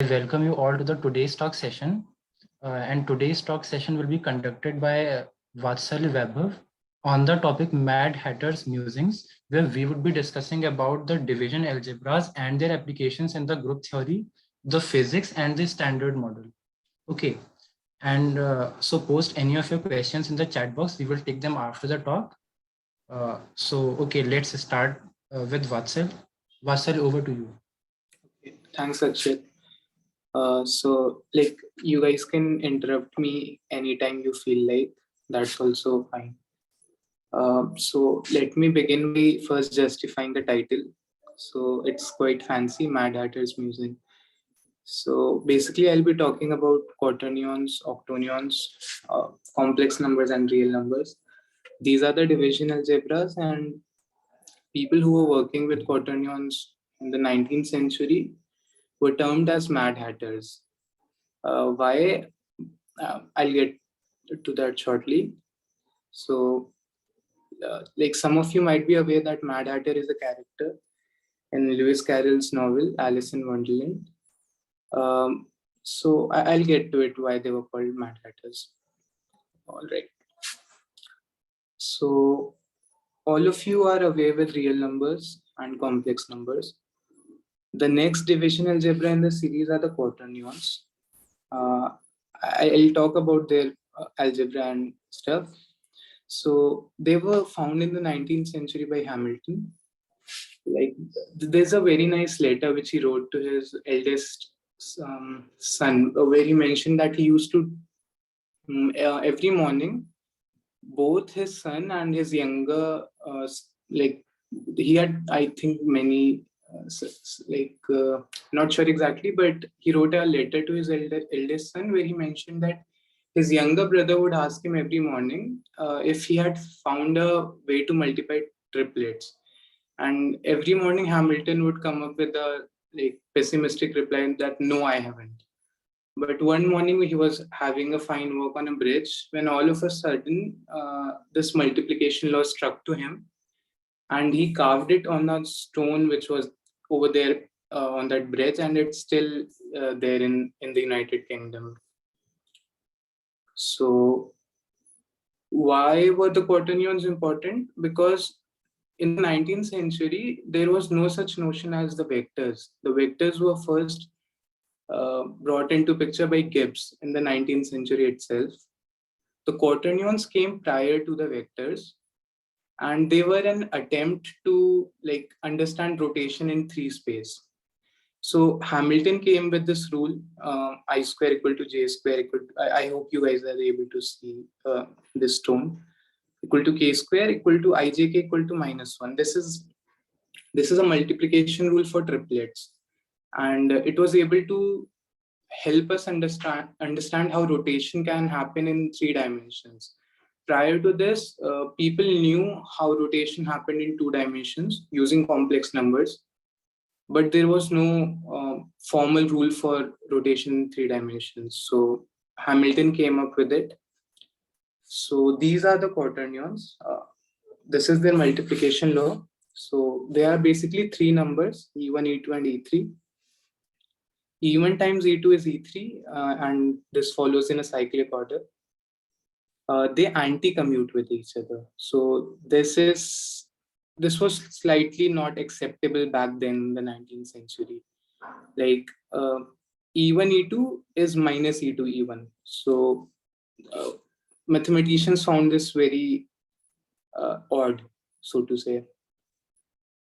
I welcome you all to the today's talk session. And today's talk session will be conducted by Vatsalya Vaibhav on the topic Mad Hatter's Musings, where we would be discussing about the division algebras and their applications in the group theory, the physics, and the standard model. Okay. And so post any of your questions in the chat box. We will take them after the talk. Okay, let's start with Vatsal. Vatsal, over to you. Okay. Thanks, Akshay. Like you guys can interrupt me anytime you feel like. That's also fine. So let me begin by first justifying the title. So it's quite fancy, Mad Hatter's Musing. So basically, I'll be talking about quaternions, octonions, complex numbers, and real numbers. These are the division algebras, and people who were working with quaternions in the 19th century were termed as Mad Hatters. Why? I'll get to that shortly. So, like some of you might be aware that Mad Hatter is a character in Lewis Carroll's novel Alice in Wonderland. So I'll get to it why they were called Mad Hatters. All right. So all of you are aware with real numbers and complex numbers. The next division algebra in the series are the quaternions. I'll talk about their algebra and stuff. So they were found in the 19th century by Hamilton. Like there's a very nice letter which he wrote to his eldest son, where he mentioned that he used to every morning, both his son and his younger, like he had, I think, many, not sure exactly, but he wrote a letter to his eldest son where he mentioned that his younger brother would ask him every morning if he had found a way to multiply triplets. And every morning Hamilton would come up with a pessimistic reply that no, I haven't. But one morning he was having a fine walk on a bridge when all of a sudden this multiplication law struck to him, and he carved it on a stone which was over there on that bridge, and it's still there in the United Kingdom. So why were the quaternions important? Because in the 19th century, there was no such notion as the vectors. The vectors were first brought into picture by Gibbs in the 19th century itself. The quaternions came prior to the vectors, and they were an attempt to understand rotation in 3 space. So Hamilton came with this rule, I square equal to j square equal to, I hope you guys are able to see this stone, equal to k square equal to ijk equal to -1. This is a multiplication rule for triplets, and it was able to help us understand how rotation can happen in 3 dimensions. Prior to this, people knew how rotation happened in 2 dimensions using complex numbers, but there was no formal rule for rotation in 3 dimensions. So Hamilton came up with it. So these are the quaternions. This is their multiplication law. So they are basically 3 numbers, E1, E2, and E3. E1 times E2 is E3, and this follows in a cyclic order. They anti-commute with each other. So this was slightly not acceptable back then in the 19th century. Like E1, E2 is minus E2, E1. So mathematicians found this very odd, so to say.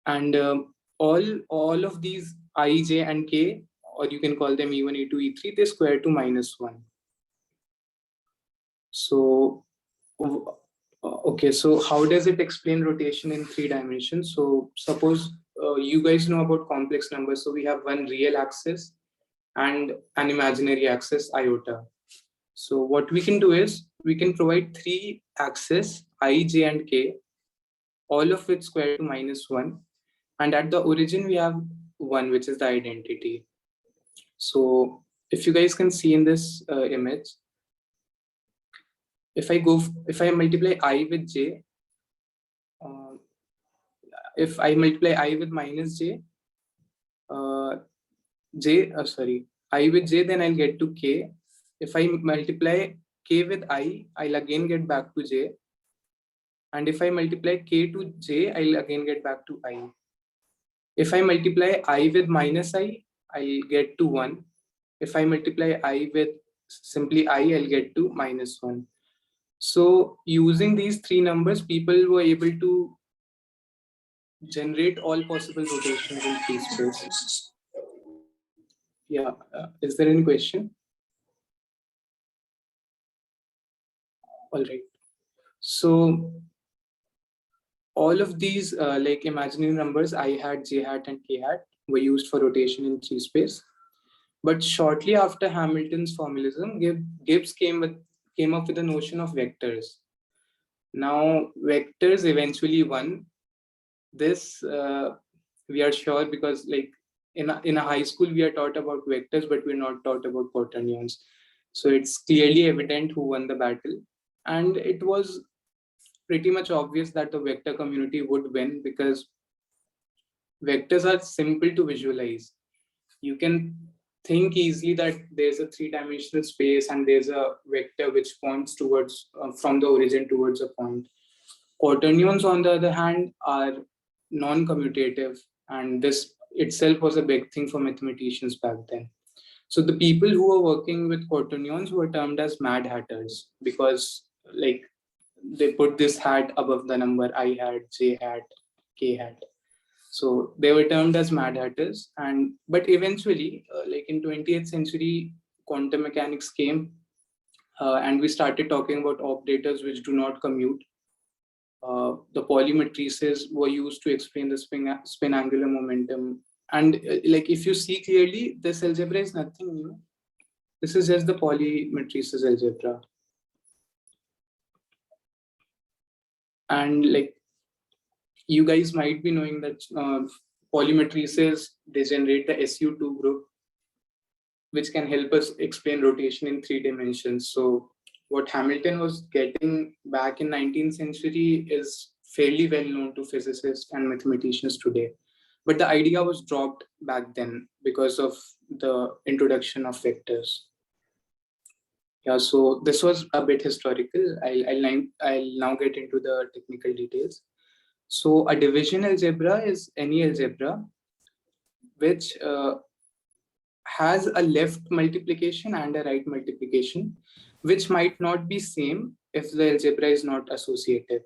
And all of these I, J, and K, or you can call them E1, E2, E3, they square to -1. So, okay, so how does it explain rotation in 3 dimensions? So suppose you guys know about complex numbers. So we have one real axis and an imaginary axis, iota. So what we can do is we can provide 3 axes, I, J, and K, all of which square to -1. And at the origin, we have 1, which is the identity. So if you guys can see in this image, if I multiply I with J, if I multiply I with -J, I with j, then I'll get to k. If I multiply k with I, I'll again get back to j. And if I multiply k to j, I'll again get back to I. If I multiply I with minus I, I'll get to 1. If I multiply I with simply I, I'll get to minus 1. So using these three numbers, people were able to generate all possible rotations in free space. Yeah, is there any question? All right. So all of these like imaginary numbers, I hat, j hat, and k hat, were used for rotation in free space. But shortly after Hamilton's formalism, Gibbs came up with the notion of vectors. Now, vectors eventually won. This we are sure, because like in a high school we are taught about vectors, but we're not taught about quaternions. So it's clearly evident who won the battle, and it was pretty much obvious that the vector community would win, because vectors are simple to visualize. You can think easily that there's a three-dimensional space and there's a vector which points towards from the origin towards a point. Quaternions, on the other hand, are non-commutative, and this itself was a big thing for mathematicians back then. So the people who were working with quaternions were termed as mad hatters, because like they put this hat above the number I hat, j hat, k hat. So they were termed as mad hatters. And but eventually, like in 20th century, quantum mechanics came, and we started talking about operators which do not commute. The Pauli matrices were used to explain the spin angular momentum. And like if you see clearly, this algebra is nothing new. This is just the Pauli matrices algebra. And like you guys might be knowing that Pauli matrices, they generate the SU2 group, which can help us explain rotation in 3 dimensions. So what Hamilton was getting back in 19th century is fairly well known to physicists and mathematicians today. But the idea was dropped back then because of the introduction of vectors. Yeah, so this was a bit historical. I'll now get into the technical details. So a division algebra is any algebra which has a left multiplication and a right multiplication, which might not be same if the algebra is not associative.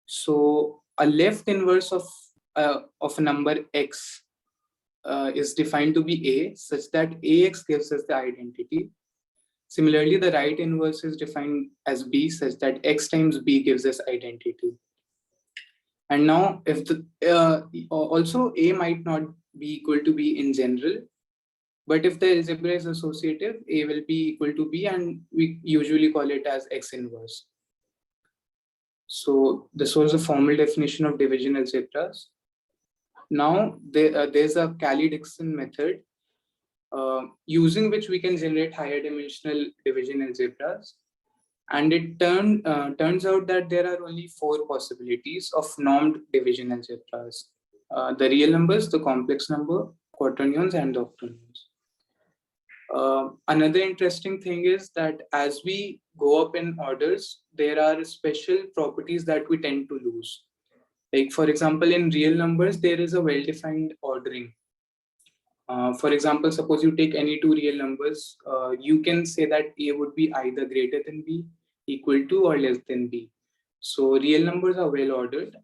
So a left inverse of a number x is defined to be a, such that ax gives us the identity. Similarly, the right inverse is defined as b, such that x times b gives us identity. And now, if the also a might not be equal to b in general, but if the algebra is associative, a will be equal to b, and we usually call it as x inverse. So this was a formal definition of division algebras. Now there's a Cayley-Dickson method using which we can generate higher dimensional division algebras. And it turns out that there are only 4 possibilities of normed division algebras. The real numbers, the complex number, quaternions, and the octonions. Another interesting thing is that as we go up in orders, there are special properties that we tend to lose. Like for example, in real numbers, there is a well-defined ordering. For example, suppose you take any 2 real numbers, you can say that A would be either greater than B, equal to, or less than B. So real numbers are well ordered,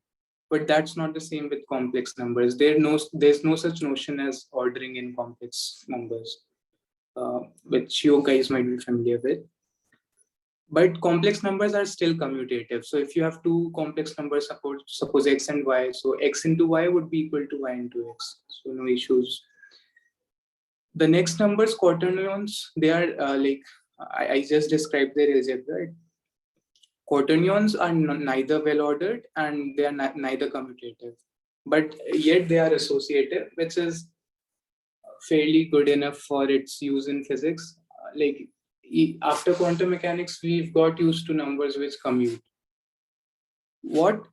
but that's not the same with complex numbers. There's no such notion as ordering in complex numbers. Which you guys might be familiar with. But complex numbers are still commutative. So if you have 2 complex numbers, suppose x and y, so x into y would be equal to y into x. So no issues. The next numbers, quaternions, they are like, I just described their algebra. Quaternions are neither well ordered and they are neither commutative, but yet they are associative, which is fairly good enough for its use in physics. Like after quantum mechanics, we've got used to numbers which commute. What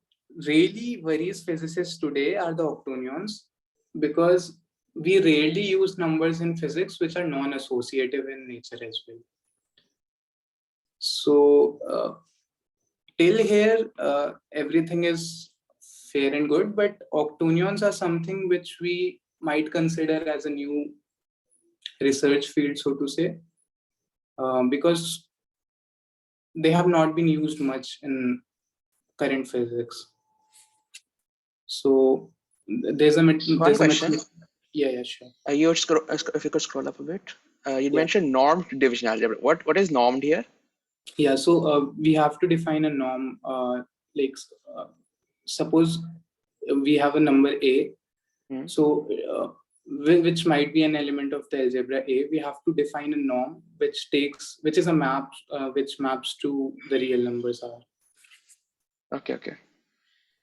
really worries physicists today are the octonions, because we rarely use numbers in physics which are non-associative in nature as well. So till here, everything is fair and good, but octonions are something which we might consider as a new research field, so to say, because they have not been used much in current physics. So there's a One question. Yeah, sure. If you could scroll up a bit. You Yeah. mentioned normed division algebra. What is normed here? Yeah, so we have to define a norm. Like suppose we have a number a, so which might be an element of the algebra A. We have to define a norm which is a map which maps to the real numbers R. Okay.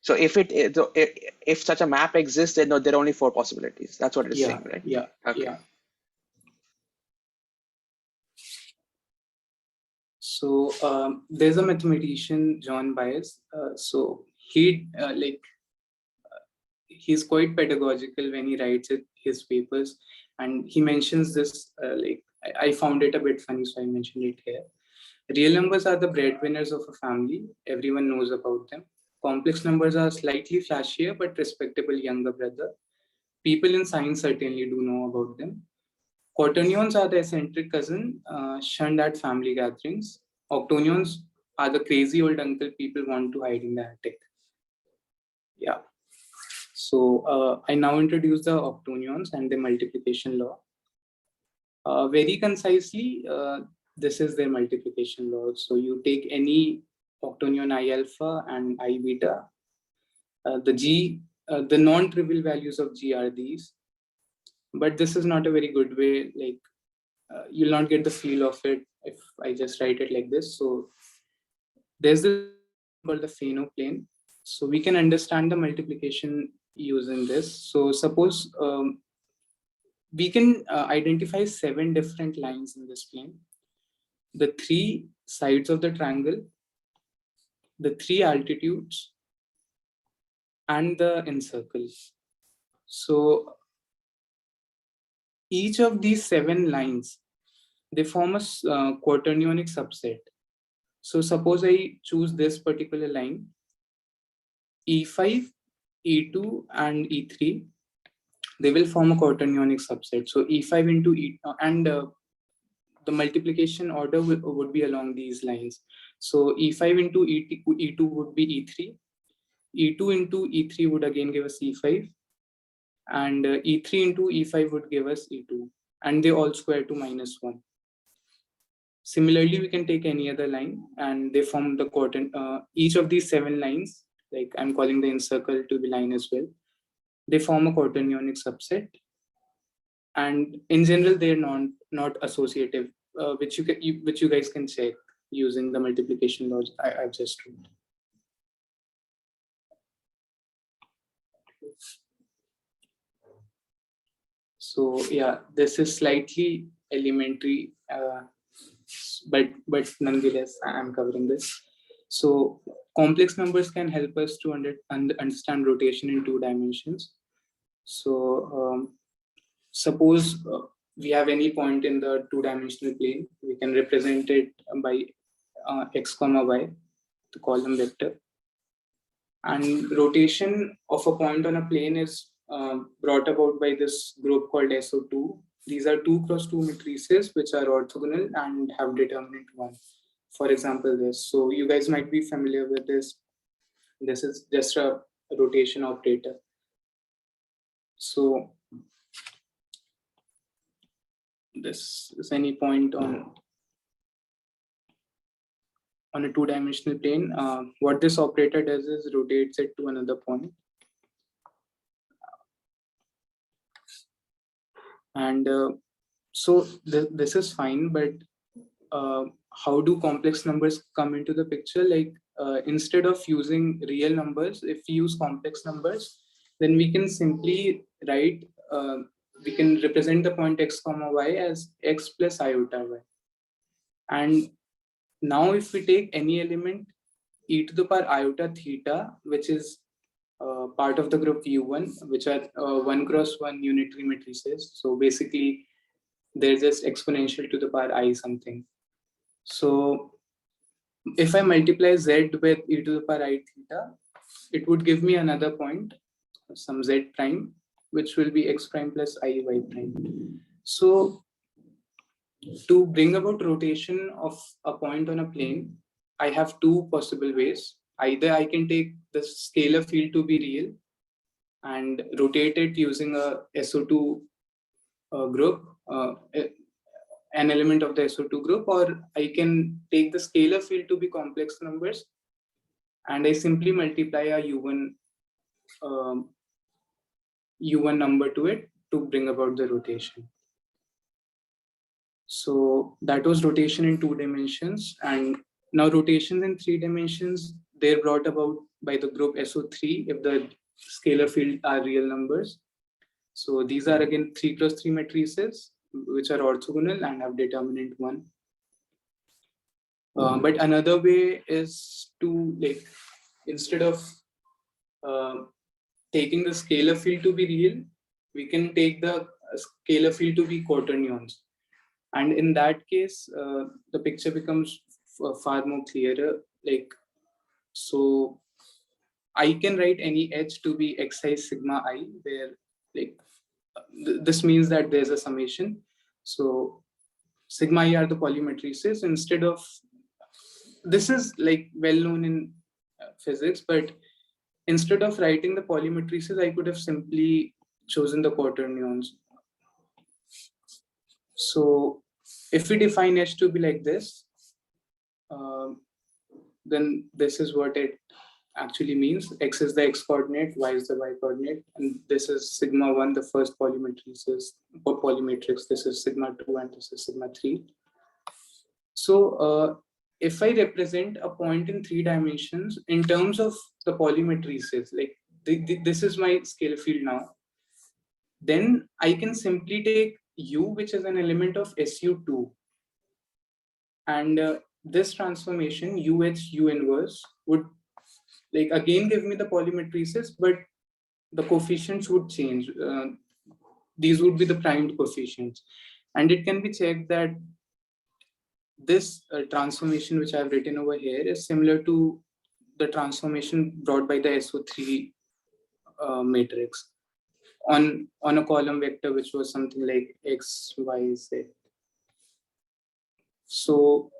So if such a map exists, then there are only 4 possibilities. That's what it is saying, right? Yeah. Okay. Yeah. So there's a mathematician, John Byers. So he's quite pedagogical when he writes his papers, and he mentions this. I found it a bit funny, so I mentioned it here. Real numbers are the breadwinners of a family. Everyone knows about them. Complex numbers are slightly flashier but respectable younger brother. People in science certainly do know about them. Quaternions are the eccentric cousin shunned at family gatherings. Octonions are the crazy old uncle people want to hide in the attic. Yeah. So I now introduce the octonions and the multiplication law. Very concisely, this is their multiplication law. So you take any octonion I alpha and I beta. The non-trivial values of G are these. But this is not a very good way. You'll not get the feel of it if I just write it like this. So there's this called the Fano plane. So we can understand the multiplication using this. So suppose we can identify 7 different lines in this plane. The 3 sides of the triangle, the 3 altitudes, and the incircles. So each of these 7 lines, they form a quaternionic subset. So suppose I choose this particular line, E5, E2, and E3, they will form a quaternionic subset. So E5 into E, and the multiplication order would be along these lines. So E5 into E2 would be E3, E2 into E3 would again give us E5, and E3 into E5 would give us E2, and they all square to -1. Similarly, we can take any other line and they form the each of these 7 lines, like I'm calling the incircle to be line as well, they form a quaternionic subset. And in general, they're not associative, which you guys can check using the multiplication logic I've just wrote. So yeah, this is slightly elementary, but nonetheless, I'm covering this. So complex numbers can help us to understand rotation in 2 dimensions. So suppose we have any point in the 2-dimensional plane, we can represent it by x comma y, the column vector. And rotation of a point on a plane is brought about by this group called SO2. These are 2 cross 2 matrices which are orthogonal and have determinant 1. For example, this. So you guys might be familiar with this. This is just a rotation operator. So this is any point on a 2-dimensional plane. What this operator does is rotates it to another point. And so this is fine, but how do complex numbers come into the picture? Like instead of using real numbers, if we use complex numbers, then we can simply write, we can represent the point x comma y as x plus iota y. And now if we take any element e to the power iota theta, which is part of the group U1, which are 1 cross 1 unitary matrices. So basically, they're just exponential to the power I something. So if I multiply z with e to the power I theta, it would give me another point, some z prime, which will be x prime plus I y prime. So to bring about rotation of a point on a plane, I have two possible ways. Either I can take the scalar field to be real and rotate it using a SO2 group, an element of the SO2 group, or I can take the scalar field to be complex numbers and I simply multiply a U1 number to it to bring about the rotation. So that was rotation in 2 dimensions, and now rotations in 3 dimensions, they're brought about by the group SO3 if the scalar field are real numbers. So these are again 3 cross 3 matrices which are orthogonal and have determinant 1. But another way is to, like, instead of taking the scalar field to be real, we can take the scalar field to be quaternions. And in that case, the picture becomes far more clearer. Like, so I can write any h to be xi sigma I, where like this means that there's a summation. So sigma I are the polymatrices. Instead of, this is like well known in physics, but instead of writing the polymatrices, I could have simply chosen the quaternions. So if we define h to be like this, then this is what it actually means. X is the x coordinate, y is the y coordinate, and this is sigma 1, the first polymatrix. This is sigma 2 and this is sigma 3. So if I represent a point in 3 dimensions in terms of the polymatrices, like this is my scalar field now, then I can simply take U, which is an element of SU2, and this transformation UH U inverse would like again give me the polymatrices, but the coefficients would change. These would be the primed coefficients, and it can be checked that this transformation which I have written over here is similar to the transformation brought by the SO3 matrix on a column vector which was something like x, y, z. So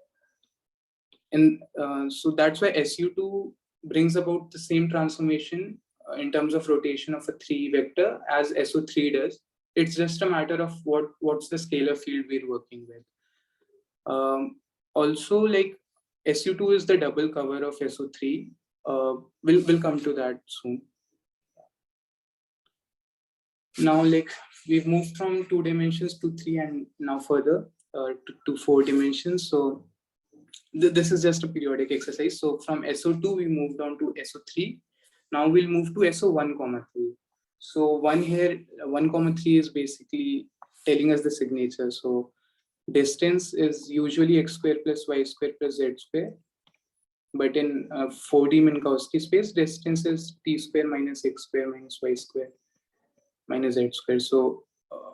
so that's why SU2 brings about the same transformation in terms of rotation of a 3 vector as SO3 does. It's just a matter of what's the scalar field we're working with. Also, like SU2 is the double cover of SO3. We'll come to that soon. Now, like we've moved from 2 dimensions to 3 and now further to 4 dimensions. So this is just a periodic exercise. So from SO2 we moved on to SO3. Now we'll move to SO1, 3. So 1 here, 1, 3 is basically telling us the signature. So distance is usually x square plus y square plus z square. But in 4D Minkowski space, distance is t square minus x square minus y square minus z square. So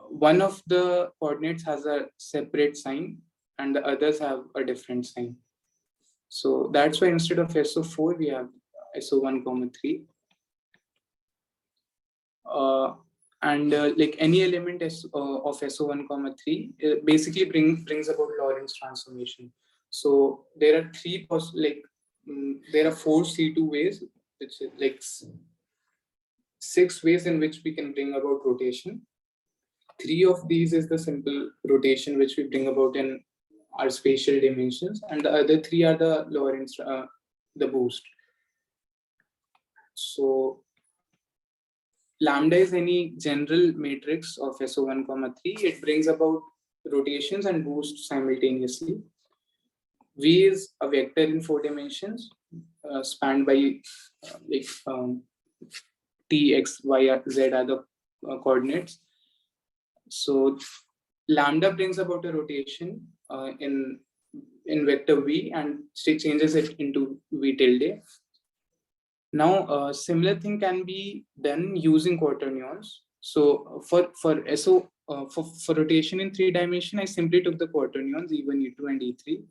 one of the coordinates has a separate sign and the others have a different sign. So that's why instead of SO4, we have SO1, 3. Like any element of SO1, 3 basically brings about Lorentz transformation. So there are there are 4 C2 ways, which is like 6 ways in which we can bring about rotation. 3 of these is the simple rotation which we bring about in our spatial dimensions, and the other 3 are the Lorentz, the boost. So lambda is any general matrix of SO1, 3. It brings about rotations and boosts simultaneously. V is a vector in 4 dimensions spanned by t, x, y, z are the coordinates. So lambda brings about a rotation in vector v and changes it into v tilde. Now, a similar thing can be done using quaternions. So for rotation in 3 dimension, I simply took the quaternions E1, E2, and E3.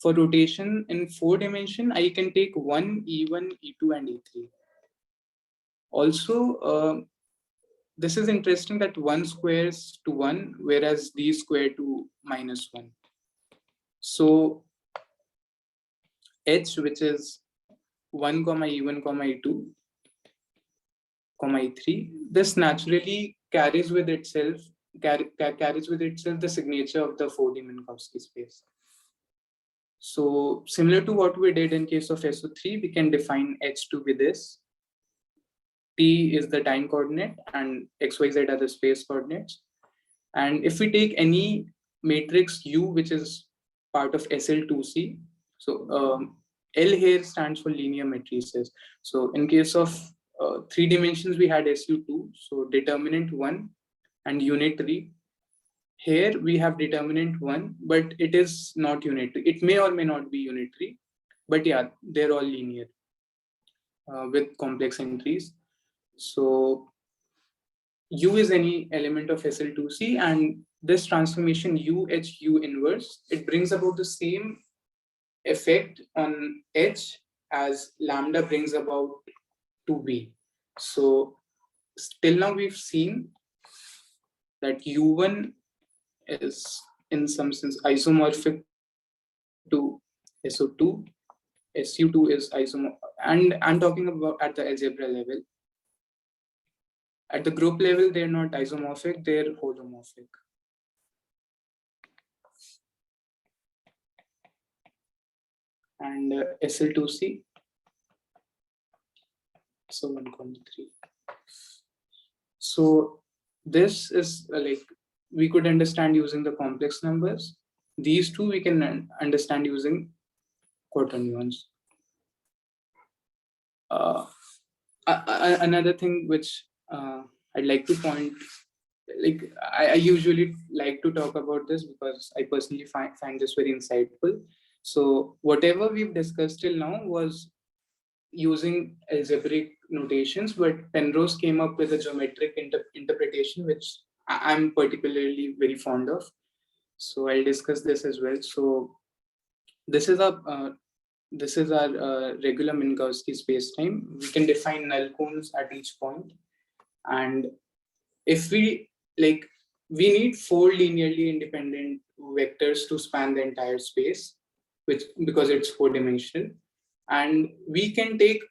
For rotation in 4 dimension, I can take 1, E1, E2, and E3. Also, this is interesting that 1 squares to 1, whereas d square to -1. So H, which is 1, E1, E2, E3, this naturally carries with itself the signature of the 4D Minkowski space. So similar to what we did in case of SO3, we can define H to be this. T is the time coordinate and XYZ are the space coordinates. And if we take any matrix U, which is part of SL2C, so L here stands for linear matrices. So in case of 3 dimensions, we had SU2, so determinant 1 and unitary. Here we have determinant 1, but it is not unitary. It may or may not be unitary, but yeah, they're all linear with complex entries. So U is any element of SL2C, and this transformation UH inverse, it brings about the same effect on H as lambda brings about 2B. So till now we've seen that U1 is in some sense isomorphic to SO2, SU2 is isomorphic, and I'm talking about at the algebra level. At the group level, they're not isomorphic, they're holomorphic. And SL2C, so 1.3. So this is like, we could understand using the complex numbers. These two we can understand using quaternions. Another thing which I'd like to point, like I usually like to talk about this because I personally find this very insightful. So whatever we've discussed till now was using algebraic notations, but Penrose came up with a geometric interpretation, which I'm particularly very fond of. So I'll discuss this as well. So this is our regular Minkowski spacetime. We can define null cones at each point, and if we we need 4 linearly independent vectors to span the entire space, because it's 4-dimensional, and we can take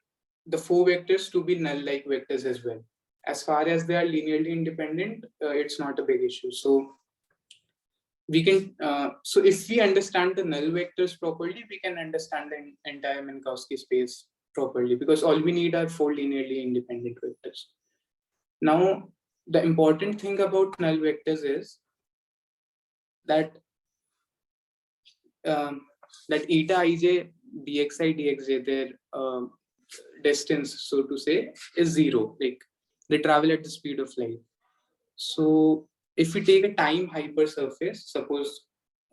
the 4 vectors to be null-like vectors as well. As far as they are linearly independent, it's not a big issue. So we can so if we understand the null vectors properly, we can understand the entire Minkowski space properly, because all we need are 4 linearly independent vectors. Now, the important thing about null vectors is that that eta ij dxi dxj, their distance, so to say, is 0. Like they travel at the speed of light. So if we take a time hypersurface, suppose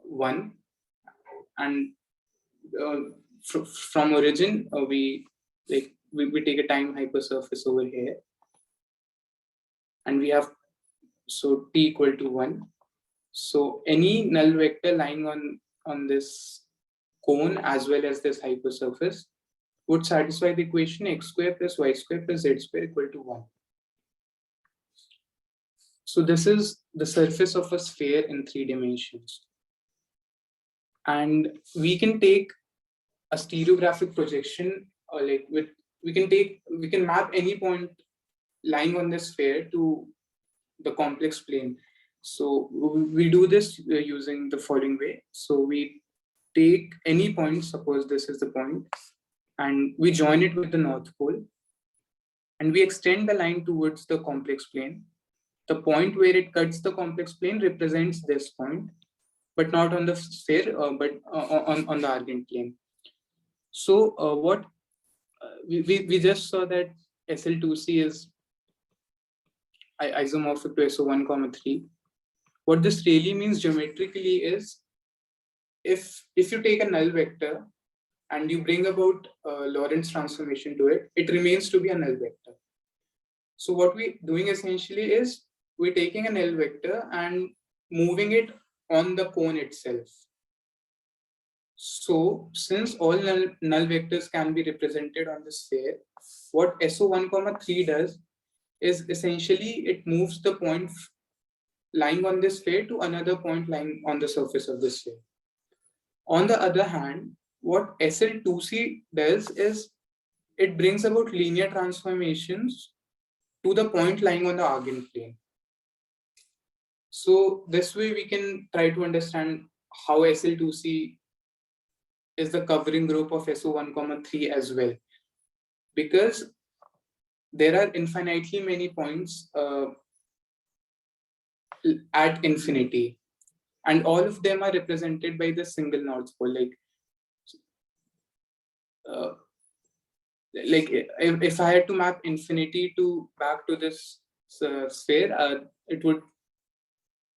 1, and from origin we take a time hypersurface over here, and we have so t equal to 1. So any null vector lying on this cone as well as this hypersurface would satisfy the equation x square plus y square plus z square equal to 1. So this is the surface of a sphere in 3 dimensions. And we can take a stereographic projection, or we can map any point lying on the sphere to the complex plane. So we do this using the following way. So we take any point, suppose this is the point, and we join it with the north pole, and we extend the line towards the complex plane. The point where it cuts the complex plane represents this point, but not on the sphere, but on the Argand plane. So what we just saw that SL2C is isomorphic to SO1, 3. What this really means geometrically is, if you take a null vector and you bring about Lorentz transformation to it, it remains to be a null vector. So what we're doing essentially is we're taking a null vector and moving it on the cone itself. So since all null vectors can be represented on the sphere, what SO1, 3 does is essentially it moves the point lying on this sphere to another point lying on the surface of the sphere. On the other hand, what SL2C does is it brings about linear transformations to the point lying on the Argand plane. So this way we can try to understand how SL2C is the covering group of SO1, 3 as well. Because there are infinitely many points at infinity, and all of them are represented by the single north pole. Like if I had to map infinity to back to this sphere, it would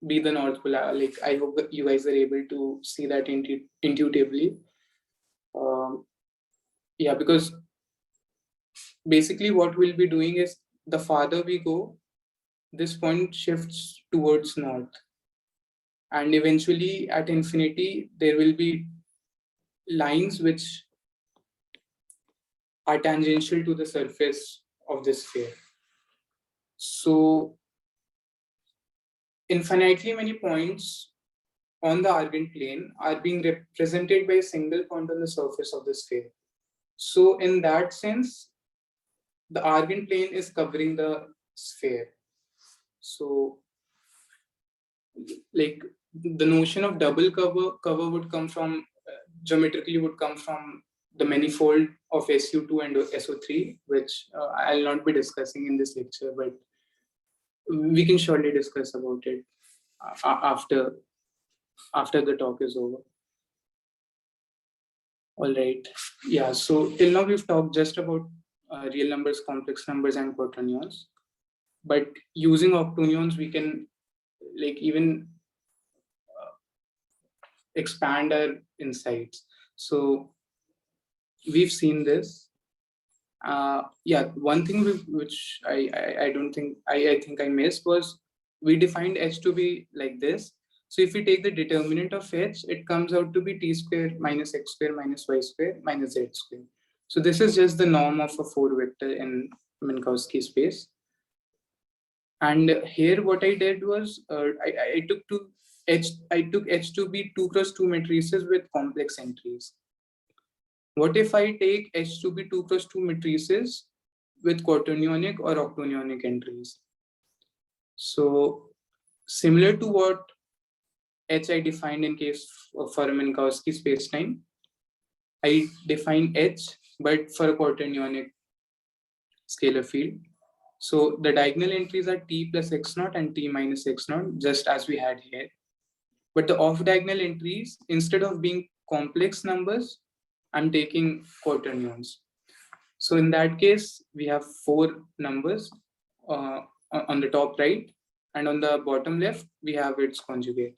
be the north pole. Like I hope that you guys are able to see that intuitively. Yeah, because basically what we'll be doing is the farther we go, this point shifts towards north, and eventually at infinity there will be lines which are tangential to the surface of the sphere. So infinitely many points on the Argand plane are being represented by a single point on the surface of the sphere. So in that sense, the Argand plane is covering the sphere. So like the notion of double cover would come from, geometrically would come from the manifold of SU2 and SO3, which I'll not be discussing in this lecture, but we can surely discuss about it after the talk is over. All right. Yeah. So till now we've talked just about real numbers, complex numbers, and quaternions. But using octonions, we can like even expand our insights. So we've seen this. Yeah, one thing which I don't think I think I missed was we defined h to be like this. So if we take the determinant of h, it comes out to be t square minus x square minus y square minus z square. So this is just the norm of a 4 vector in Minkowski space. And here what I did was I took h to be 2 cross 2 matrices with complex entries. What if I take H to be 2 cross 2 matrices with quaternionic or octonionic entries? So similar to what H I defined in case of for a Minkowski spacetime, I define H, but for a quaternionic scalar field. So the diagonal entries are t plus x naught and t minus x naught, just as we had here. But the off-diagonal entries, instead of being complex numbers, I'm taking quaternions. So in that case, we have 4 numbers on the top right, and on the bottom left, we have its conjugate.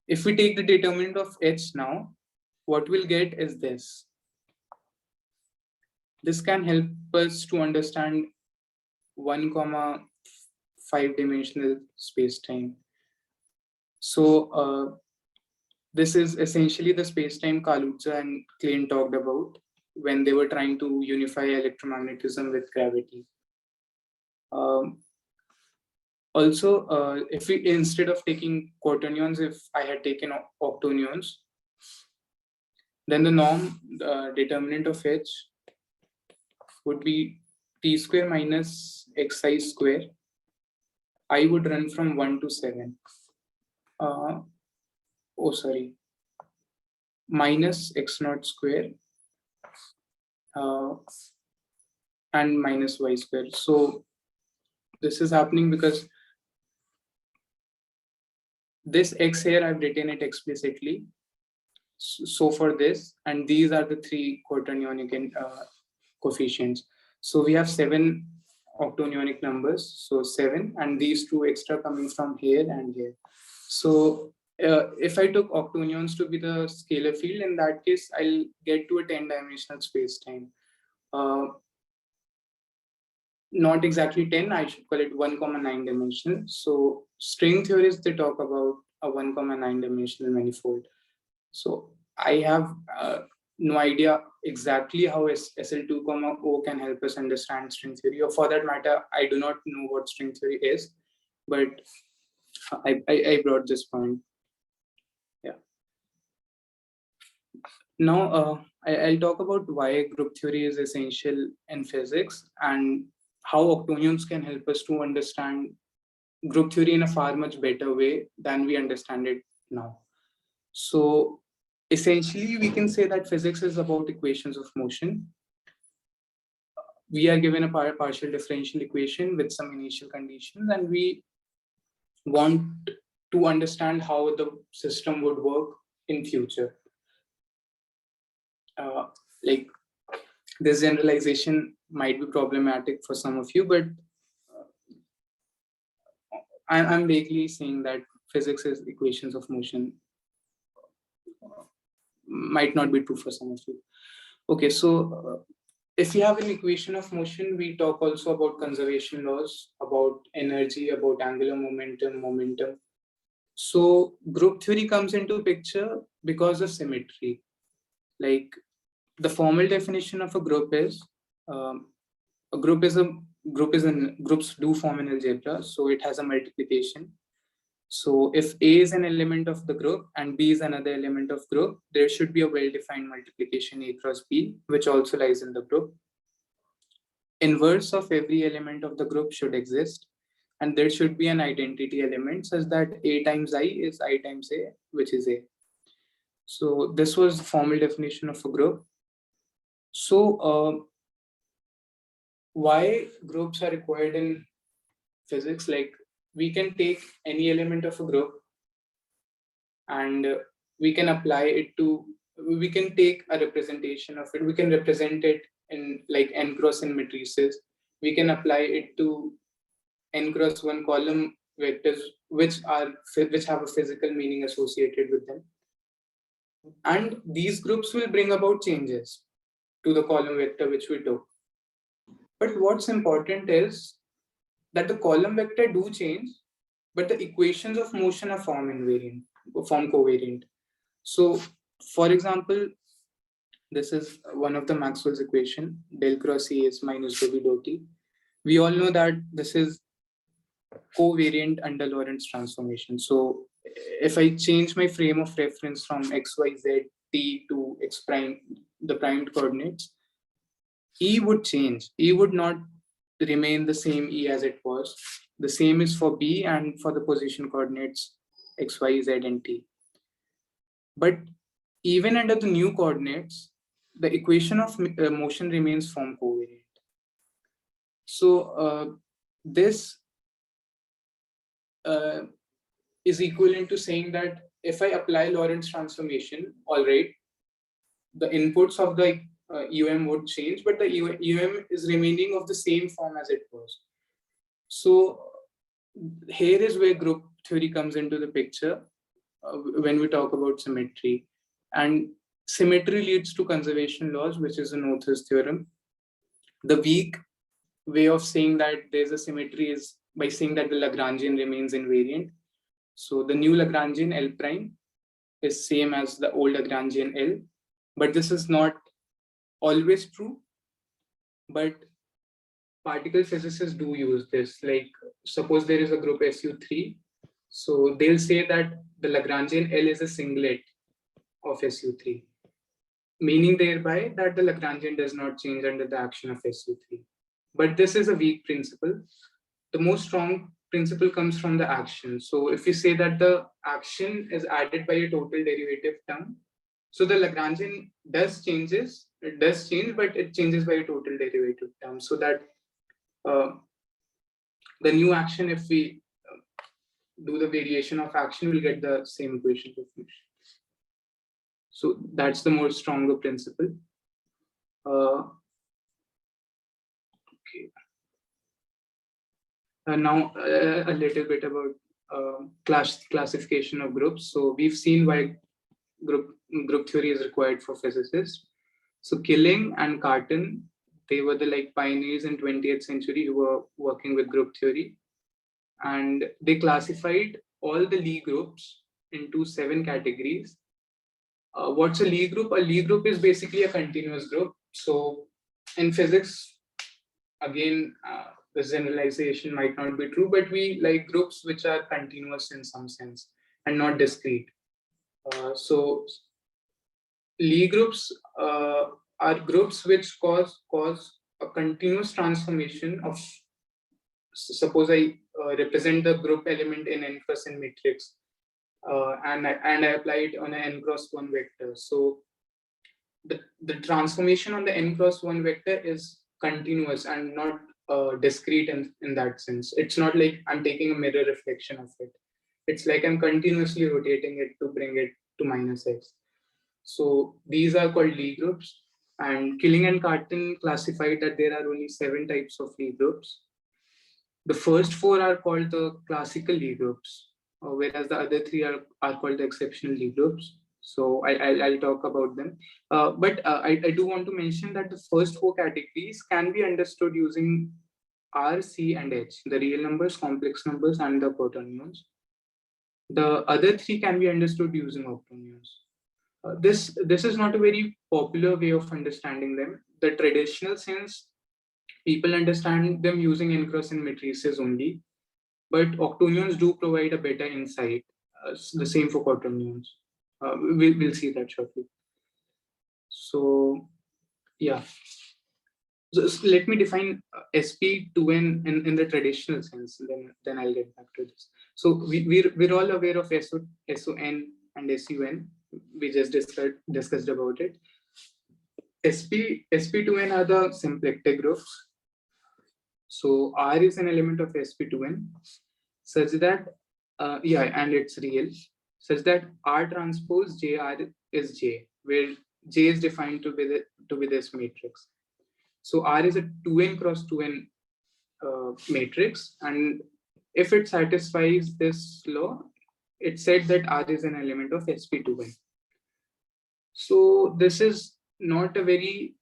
If we take the determinant of h now, what we'll get is this. This can help us to understand 1,5-dimensional space-time. So this is essentially the space-time Kaluza and Klein talked about when they were trying to unify electromagnetism with gravity. Also, if we, instead of taking quaternions, if I had taken octonions, then the norm determinant of h would be t square minus xi square. I would run from 1 to 7. Minus x naught square and minus y square. So this is happening because this x here, I've written it explicitly. So for this, and these are the 3 quaternionic coefficients. So we have 7 octonionic numbers, so 7, and these 2 extra coming from here and here. So if I took octonions to be the scalar field, in that case, I'll get to a 10-dimensional space-time. Not exactly 10, I should call it 1,9 dimensional. So string theorists, they talk about a 1,9 dimensional manifold. So I have no idea exactly how SL2, can help us understand string theory, or for that matter, I do not know what string theory is, but I brought this point. Yeah. Now I'll talk about why group theory is essential in physics and how octonions can help us to understand group theory in a far much better way than we understand it now. So essentially, we can say that physics is about equations of motion. We are given a partial differential equation with some initial conditions, and we want to understand how the system would work in future. Like this generalization might be problematic for some of you, but I'm vaguely saying that physics is equations of motion. Might not be true for some of you. Okay, so if you have an equation of motion, we talk also about conservation laws, about energy, about angular momentum. So group theory comes into picture because of symmetry. Like the formal definition of a group is groups do form an algebra, so it has a multiplication. So if A is an element of the group and B is another element of group, there should be a well-defined multiplication A cross B, which also lies in the group. Inverse of every element of the group should exist, and there should be an identity element such that A times I is I times A, which is A. So this was the formal definition of a group. So why groups are required in physics? Like we can take any element of a group and we can apply it to, we can take a representation of it, we can represent it in like n cross n matrices, we can apply it to n cross 1 column vectors which have a physical meaning associated with them, and these groups will bring about changes to the column vector which we took. But what's important is that the column vector do change, but the equations of motion are form covariant. So for example, this is one of the Maxwell's equation, del cross E is minus dv dot t. We all know that this is covariant under Lorentz transformation. So if I change my frame of reference from x, y, z, t to x prime, the primed coordinates, E would change. E would not remain the same E as it was. The same is for B and for the position coordinates x, y, z, and t. But even under the new coordinates, the equation of motion remains form covariant. So this is equivalent to saying that if I apply Lorentz transformation, all right, the inputs of the UM would change, but the UM is remaining of the same form as it was. So here is where group theory comes into the picture when we talk about symmetry. And symmetry leads to conservation laws, which is a Noether's theorem. The weak way of saying that there's a symmetry is by saying that the Lagrangian remains invariant. So the new Lagrangian L prime is same as the old Lagrangian L, but this is not always true. But particle physicists do use this. Like suppose there is a group SU3, so they'll say that the Lagrangian L is a singlet of SU3, meaning thereby that the Lagrangian does not change under the action of SU3. But this is a weak principle. The most strong principle comes from the action. So if you say that the action is added by a total derivative term, so the Lagrangian does change, but it changes by a total derivative term. So that the new action, if we do the variation of action, we'll get the same equation of motion. So that's the more stronger principle. Okay. Now a little bit about classification of groups. So we've seen why group theory is required for physicists. So Killing and Cartan, they were the like pioneers in 20th century who were working with group theory, and they classified all the Lie groups into 7 categories. What's a Lie group? A Lie group is basically a continuous group. So in physics, again, the generalization might not be true, but we like groups which are continuous in some sense and not discrete. So Lie groups are groups which cause a continuous transformation of, suppose I represent the group element in n cross n matrix, and I apply it on an n cross 1 vector. So the transformation on the n cross 1 vector is continuous and not discrete in that sense. It's not like I'm taking a mirror reflection of it. It's like I'm continuously rotating it to bring it to minus x. So these are called Lie groups. And Killing and Cartan classified that there are only 7 types of Lie groups. The first 4 are called the classical Lie groups, whereas the other 3 are called the exceptional Lie groups. So I'll talk about them. But I do want to mention that the first 4 categories can be understood using R, C, and H, the real numbers, complex numbers, and the quaternions. The other 3 can be understood using octonions. This is not a very popular way of understanding them. The traditional sense, people understand them using n cross n matrices only, but octonions do provide a better insight. The same for quaternions. We'll see that shortly. So yeah. So let me define SP2N in the traditional sense, then I'll get back to this. So we're all aware of SON and SUN. We just discussed about it. SP2N are the symplectic groups. So R is an element of SP2N such that, and it's real, such that R transpose JR is J, where J is defined to be this matrix. So R is a 2n cross 2n matrix, and if it satisfies this law, it said that R is an element of SP2N. So this is not a very,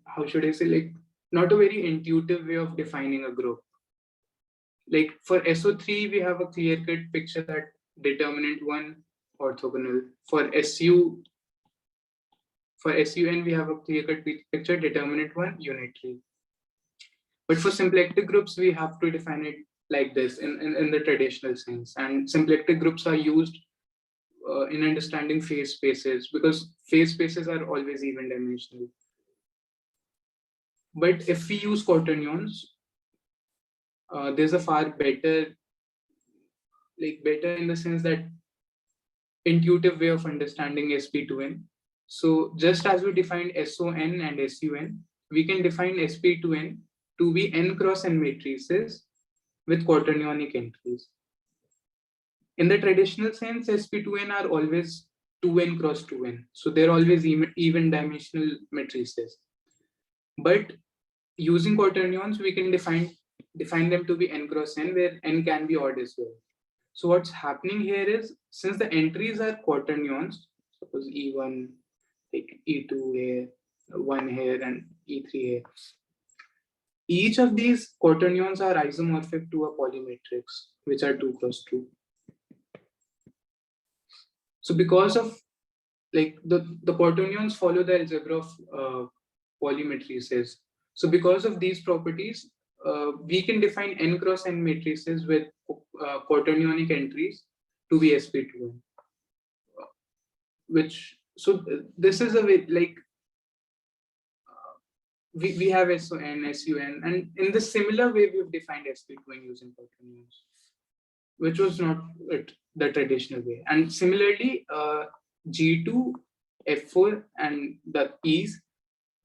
how should I say, like not a very intuitive way of defining a group. Like for SO3, we have a clear-cut picture that determinant 1 orthogonal. For SUN, we have a clear-cut picture determinant 1 unitary. But for symplectic groups, we have to define it like this in the traditional sense. And symplectic groups are used in understanding phase spaces, because phase spaces are always even dimensional. But if we use quaternions, there's a far better in the sense that intuitive way of understanding SP2N. So just as we defined SON and SUN, we can define SP2N to be n cross n matrices with quaternionic entries. In the traditional sense, SP2N are always 2n cross 2n. So they're always even dimensional matrices. But using quaternions, we can define them to be n cross n, where n can be odd as well. So what's happening here is, since the entries are quaternions, suppose E1, like E2 here, 1 here, and E3 here, each of these quaternions are isomorphic to a polymatrix, which are 2 cross 2. So because of like the quaternions follow the algebra of polymatrices. So because of these properties, we can define n cross n matrices with quaternionic entries to be SP2N. So this is a way, like we have SON, SUN, and in the similar way we've defined SP2N using quaternions, which was not the traditional way. And similarly, G2, F4, and the E's,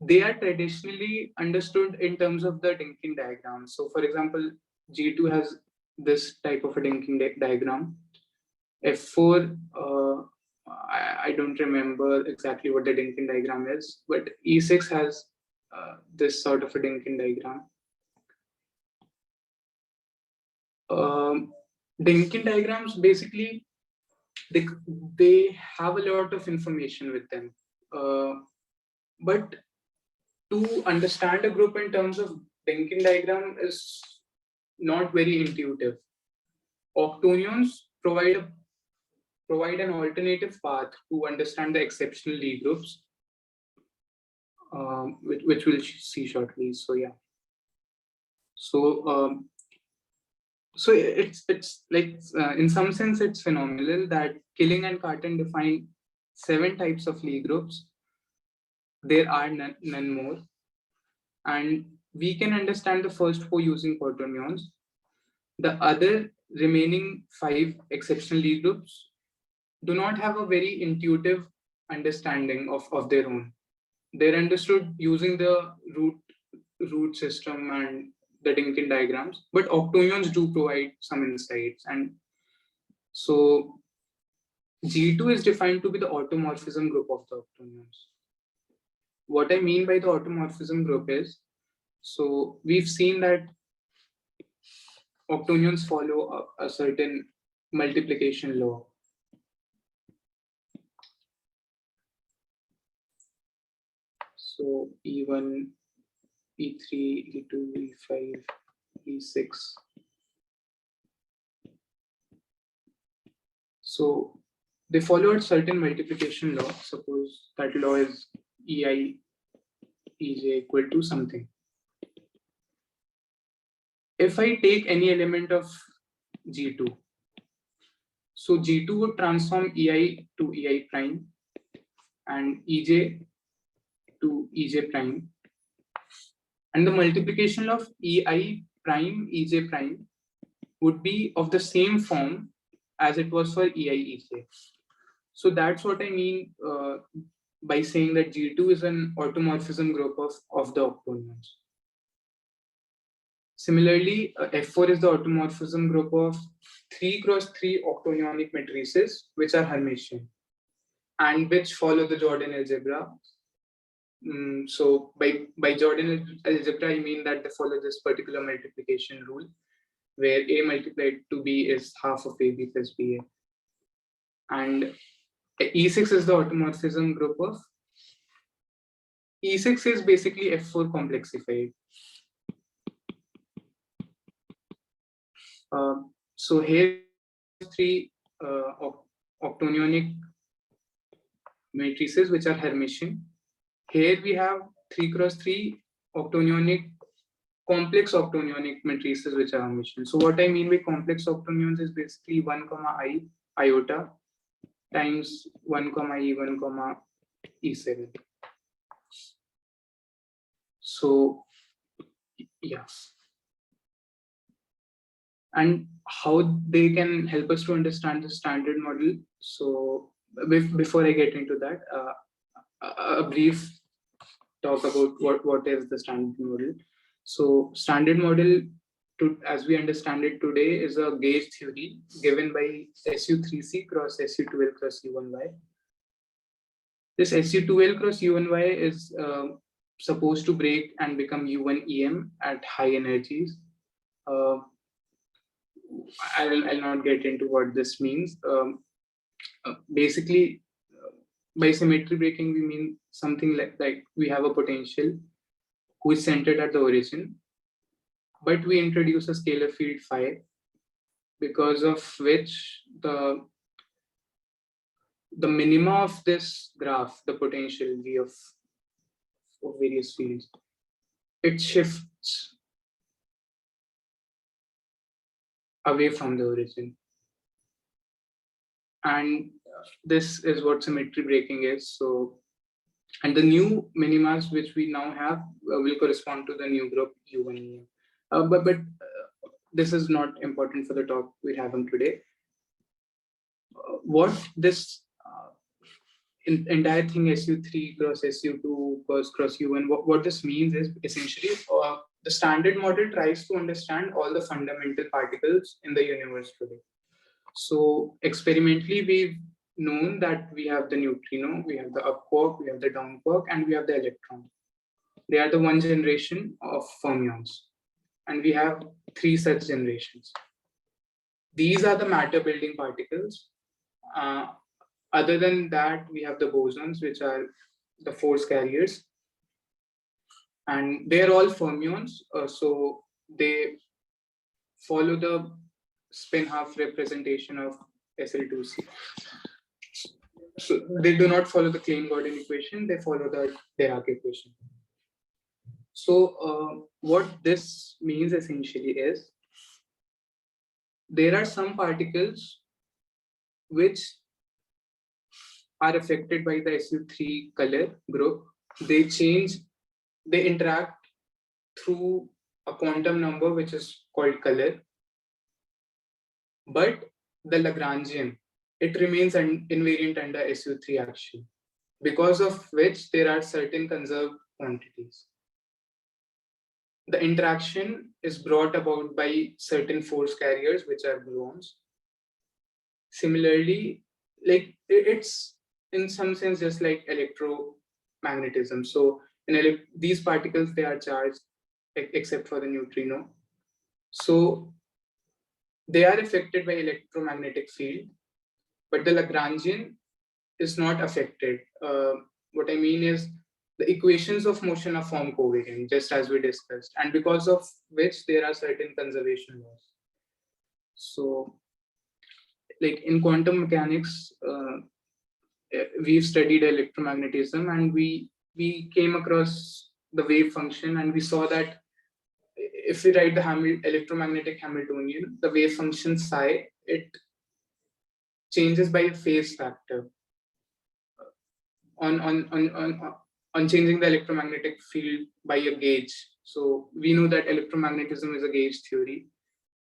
they are traditionally understood in terms of the Dynkin diagram. So for example, G2 has this type of a Dynkin diagram. F4, I don't remember exactly what the Dynkin diagram is, but E6 has this sort of a Dynkin diagram. Dynkin diagrams basically they have a lot of information with them, but to understand a group in terms of Dynkin diagram is not very intuitive. Octonions provide an alternative path to understand the exceptional Lie groups, which we'll see shortly. So yeah. So it's like in some sense it's phenomenal that Killing and Cartan define 7 types of Lie groups. There are none more, and we can understand the first 4 using quaternions. The other remaining 5 exceptional Lie groups do not have a very intuitive understanding of their own. They're understood using the root system and the Dynkin diagrams, but octonions do provide some insights. And so G2 is defined to be the automorphism group of the octonions. What I mean by the automorphism group is, so we've seen that octonions follow a certain multiplication law. So E1, E3, E2, E5, E6. So they follow a certain multiplication law. Suppose that law is EI, EJ equal to something. If I take any element of G2, so G2 would transform EI to EI prime and EJ to EJ prime. And the multiplication of EI prime, EJ prime would be of the same form as it was for EI, EJ. So that's what I mean by saying that G2 is an automorphism group of the octonions. Similarly, F4 is the automorphism group of 3 cross 3 octonionic matrices, which are Hermitian and which follow the Jordan algebra. So by Jordan algebra, I mean that they follow this particular multiplication rule, where A multiplied to B is half of AB plus BA. And E6 is the automorphism group of, E6 is basically F4 complexified. So here 3 octonionic matrices which are Hermitian. Here we have 3 cross 3 octonionic complex octonionic matrices which are Hermitian. So what I mean by complex octonions is basically 1 comma I iota times 1 comma E1 comma E7. So yeah. And how they can help us to understand the standard model. So before I get into that, a brief talk about what is the standard model. So standard model, as we understand it today, is a gauge theory given by SU3C cross SU2L cross U1Y. This SU2L cross U1Y is supposed to break and become U1EM at high energies. I'll not get into what this means. Basically, by symmetry breaking, we mean something like we have a potential who is centered at the origin, but we introduce a scalar field phi, because of which the minima of this graph, the potential V of various fields, it shifts away from the origin. And this is what symmetry breaking is. So, and the new minimas which we now have will correspond to the new group U1EM. But this is not important for the talk we're having today. What this entire thing SU3 cross SU2 cross U1, what this means is essentially the standard model tries to understand all the fundamental particles in the universe today. So experimentally, we've known that we have the neutrino, we have the up quark, we have the down quark, and we have the electron. They are the one generation of fermions. And we have 3 such generations. These are the matter building particles. Other than that, we have the bosons, which are the force carriers, and they're all fermions. So they follow the spin half representation of Sl2c. So they do not follow the Klein-Gordon equation, they follow the Dirac equation. So what this means essentially is, there are some particles which are affected by the SU3 color group. They interact through a quantum number which is called color. But the Lagrangian, it remains invariant under SU3 action, because of which there are certain conserved quantities. The interaction is brought about by certain force carriers, which are gluons. Similarly, like it's in some sense just like electromagnetism. So in these particles, they are charged except for the neutrino. So they are affected by electromagnetic field, but the Lagrangian is not affected. What I mean is, the equations of motion are form covariant, just as we discussed, and because of which there are certain conservation laws. So, like in quantum mechanics, we've studied electromagnetism, and we came across the wave function, and we saw that if we write the electromagnetic Hamiltonian, the wave function psi, it changes by a phase factor on changing the electromagnetic field by a gauge. So we know that electromagnetism is a gauge theory.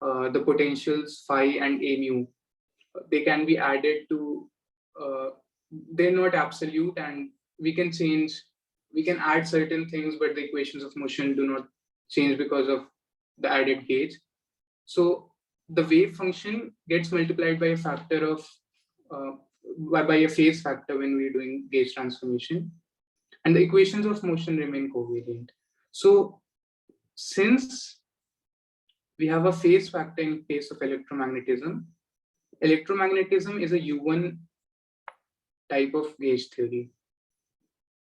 The potentials phi and a mu, they can be added to, they're not absolute, and we can add certain things, but the equations of motion do not change because of the added gauge. So the wave function gets multiplied by a factor of by a phase factor when we're doing gauge transformation, and the equations of motion remain covariant. So since we have a phase factor in case of electromagnetism is a U1 type of gauge theory.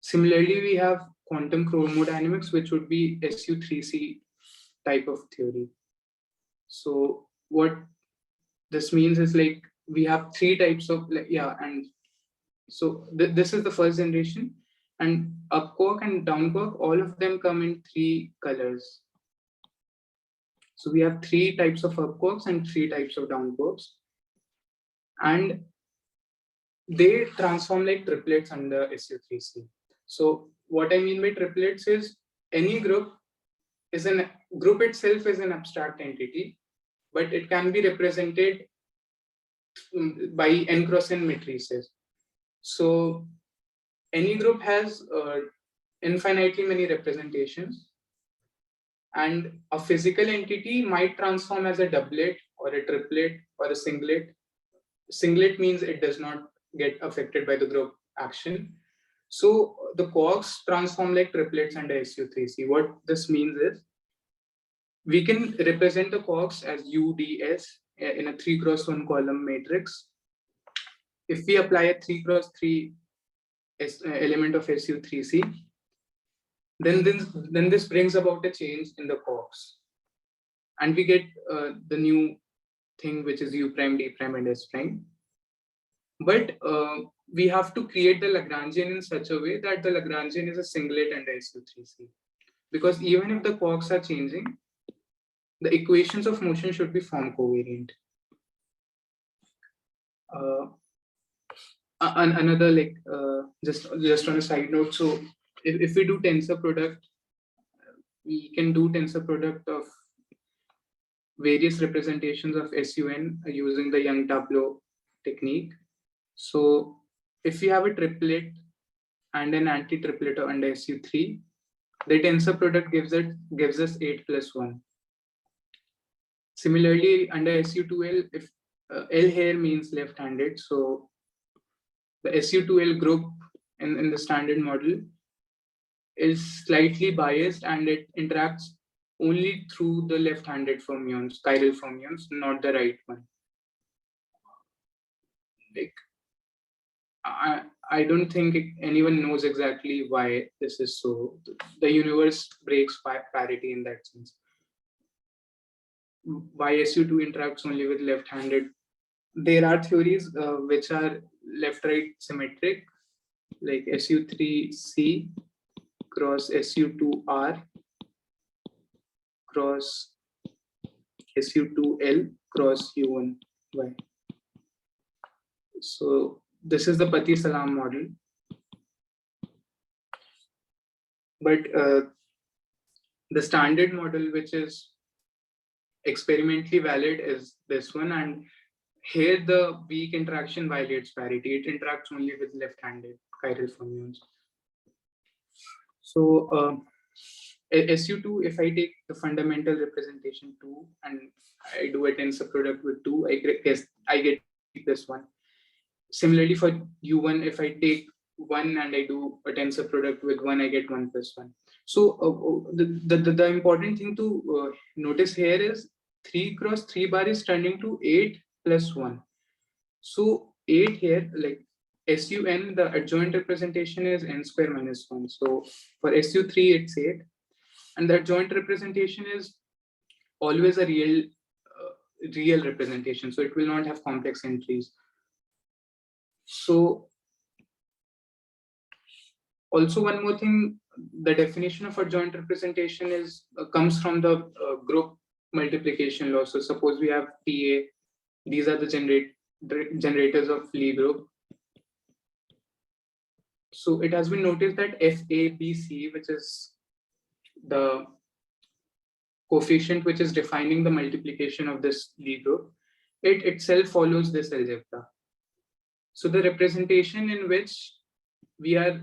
Similarly, we have quantum chromodynamics, which would be SU3C type of theory. So what this means is, like, we have three types of, and so this is the first generation, and up quark and down quark, all of them come in three colors. So we have three types of up quarks and three types of down quarks, and they transform like triplets under SU3C. So what I mean by triplets is, any group itself is an abstract entity, but it can be represented by n cross n matrices. So any group has infinitely many representations, and a physical entity might transform as a doublet or a triplet or a singlet. Singlet means it does not get affected by the group action. So the quarks transform like triplets under SU3C. What this means is, we can represent the quarks as UDS in a 3x1 column matrix. If we apply a 3x3 element of SU3C, then this brings about a change in the quarks, and we get the new thing, which is U prime, D prime, and S prime. But we have to create the Lagrangian in such a way that the Lagrangian is a singlet under SU3C, because even if the quarks are changing, the equations of motion should be form covariant. Another, like, just on a side note, so if we do tensor product, we can do tensor product of various representations of SUN using the Young tableau technique. So if we have a triplet and an anti-triplet under SU3, the tensor product gives us 8 plus 1. Similarly, under SU2L, if L here means left-handed, so the SU2L group in the standard model is slightly biased, and it interacts only through the left-handed fermions, chiral fermions, not the right one. like I don't think anyone knows exactly why this is so. The universe breaks parity in that sense. Why SU2 interacts only with left-handed. There are theories which are left-right symmetric, like SU3C cross SU2R cross SU2L cross U1Y. So this is the Pati-Salam model. But the standard model, which is experimentally valid, is this one. And here the weak interaction violates parity. It interacts only with left-handed chiral fermions. So SU2, if I take the fundamental representation 2 and I do a tensor product with 2, I get this one. Similarly for U1, if I take 1 and I do a tensor product with 1, I get 1 plus 1. So the important thing to notice here is 3 cross 3 bar is turning to 8 plus 1. So 8 here, like SUN, the adjoint representation is n square minus 1. So for SU3, it's 8. And the adjoint representation is always a real representation. So it will not have complex entries. So also one more thing, the definition of adjoint representation is comes from the group multiplication law. So suppose we have TA, these are the generators of Lie group. So it has been noticed that FABC, which is the coefficient which is defining the multiplication of this Lie group, it itself follows this algebra. So the representation in which we are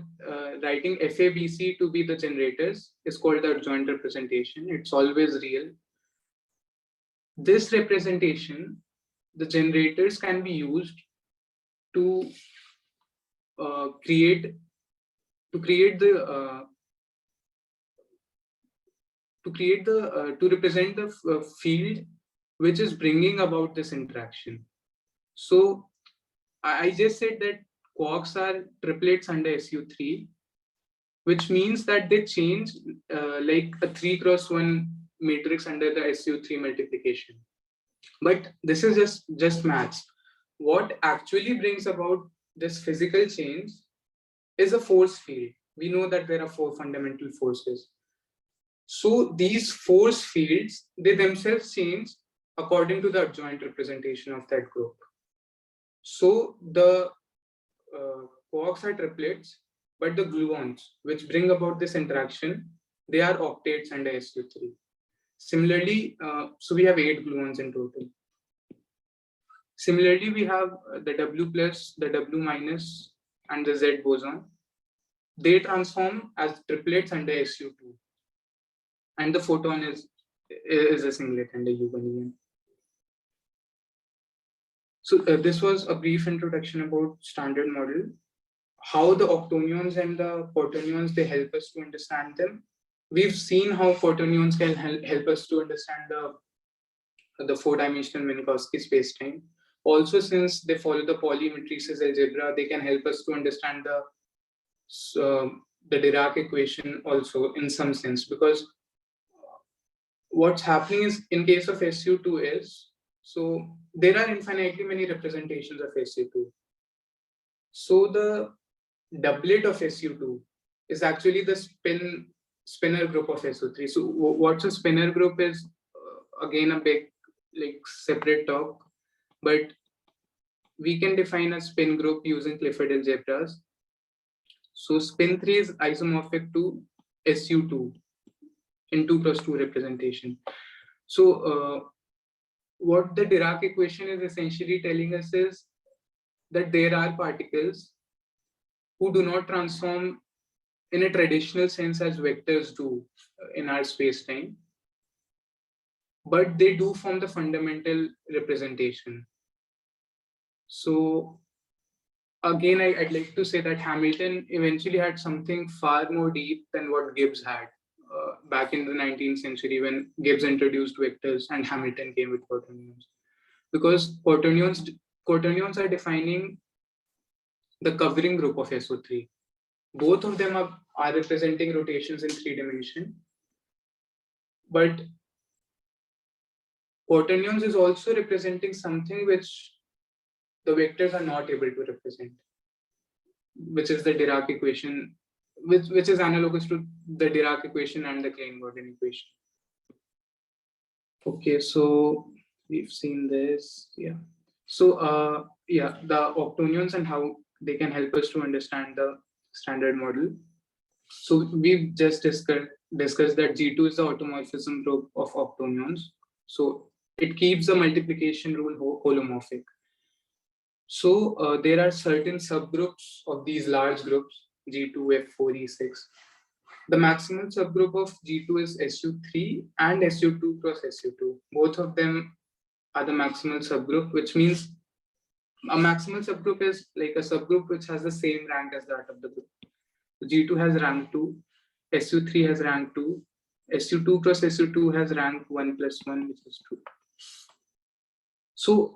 writing FABC to be the generators is called the adjoint representation. It's always real. This representation, the generators can be used to represent the field which is bringing about this interaction. So I just said that quarks are triplets under SU3, which means that they change like a 3 cross 1 matrix under the SU3 multiplication. But this is just maths. What actually brings about this physical change is a force field. We know that there are 4 fundamental forces. So these force fields, they themselves change according to the adjoint representation of that group. So the quarks are triplets, but the gluons, which bring about this interaction, they are octets under SU3. Similarly, so we have 8 gluons in total. Similarly, we have the W plus, the W minus, and the Z boson. They transform as triplets under SU2. And the photon is a singlet under U1En. So this was a brief introduction about standard model. How the octonions and the quaternions, they help us to understand them. We've seen how quaternions can help us to understand the 4-dimensional Minkowski spacetime. Also, since they follow the Pauli matrices algebra, they can help us to understand the Dirac equation also in some sense, because what's happening is in case of SU2 is, so there are infinitely many representations of SU2. So the doublet of SU2 is actually the spinor group of SU3. So what's a spinor group is again a big separate talk, but we can define a spin group using Clifford algebras. So spin 3 is isomorphic to SU2 in 2 plus 2 representation. So what the Dirac equation is essentially telling us is that there are particles who do not transform in a traditional sense as vectors do in our space-time, but they do form the fundamental representation. So again, I'd like to say that Hamilton eventually had something far more deep than what Gibbs had back in the 19th century when Gibbs introduced vectors and Hamilton came with quaternions. Because quaternions are defining the covering group of SO3. Both of them are representing rotations in 3 dimensions. But Quaternions is also representing something which the vectors are not able to represent, which is the Dirac equation, which is analogous to the Dirac equation and the Klein-Gordon equation. Okay, so we've seen this. Yeah. So yeah, the octonions and how they can help us to understand the standard model. So we've just discussed that G2 is the automorphism group of octonions. So it keeps the multiplication rule holomorphic. So there are certain subgroups of these large groups, G2, F4, E6. The maximal subgroup of G2 is SU3 and SU2 cross SU2. Both of them are the maximal subgroup, which means a maximal subgroup is like a subgroup which has the same rank as that of the group. G2 has rank 2, SU3 has rank 2, SU2 cross SU2 has rank 1 plus 1, which is 2. So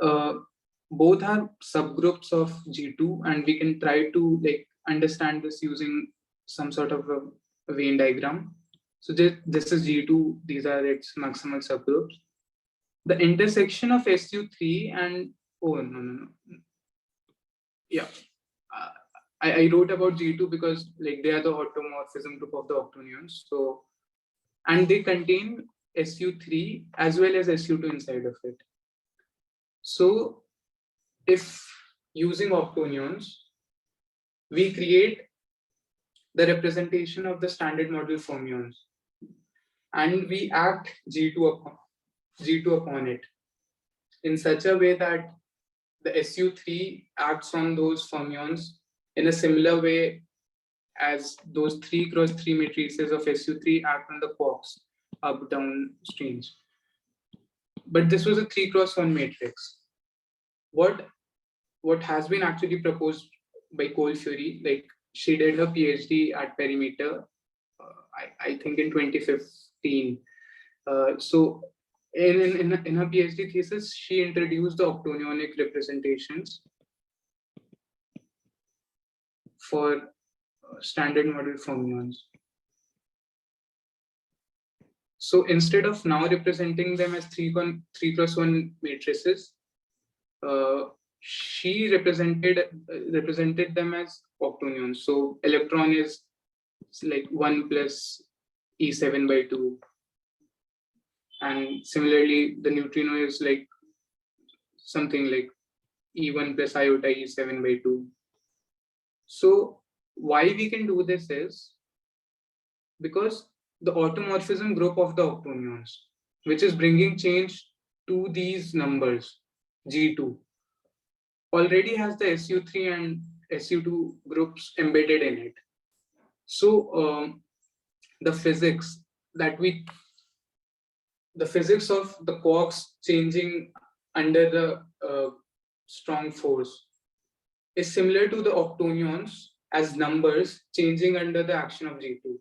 both are subgroups of G2, and we can try to like understand this using some sort of a Venn diagram. So this is G2, these are its maximal subgroups. The intersection of SU3 and, oh, no. Yeah. I wrote about G2 because like they are the automorphism group of the octonions. So, and they contain SU3 as well as SU2 inside of it. So if using octonions, we create the representation of the standard model fermions, and we act G2 upon it in such a way that the SU3 acts on those fermions in a similar way as those 3 cross 3 matrices of SU3 act on the quarks up-down strings. But this was a 3 cross 1 matrix. What has been actually proposed by Cole Fury, like she did her PhD at Perimeter, I think in 2015. So in her PhD thesis, she introduced the octonionic representations for standard model fermions. So instead of now representing them as 3 cross 1 matrices, she represented them as octonions. So electron is like 1 plus E7 by 2. And similarly, the neutrino is like something like E1 plus iota E7 by 2. So why we can do this is because the automorphism group of the octonions, which is bringing change to these numbers, G2, already has the SU3 and SU2 groups embedded in it. So the physics of the quarks changing under the strong force is similar to the octonions as numbers changing under the action of G2.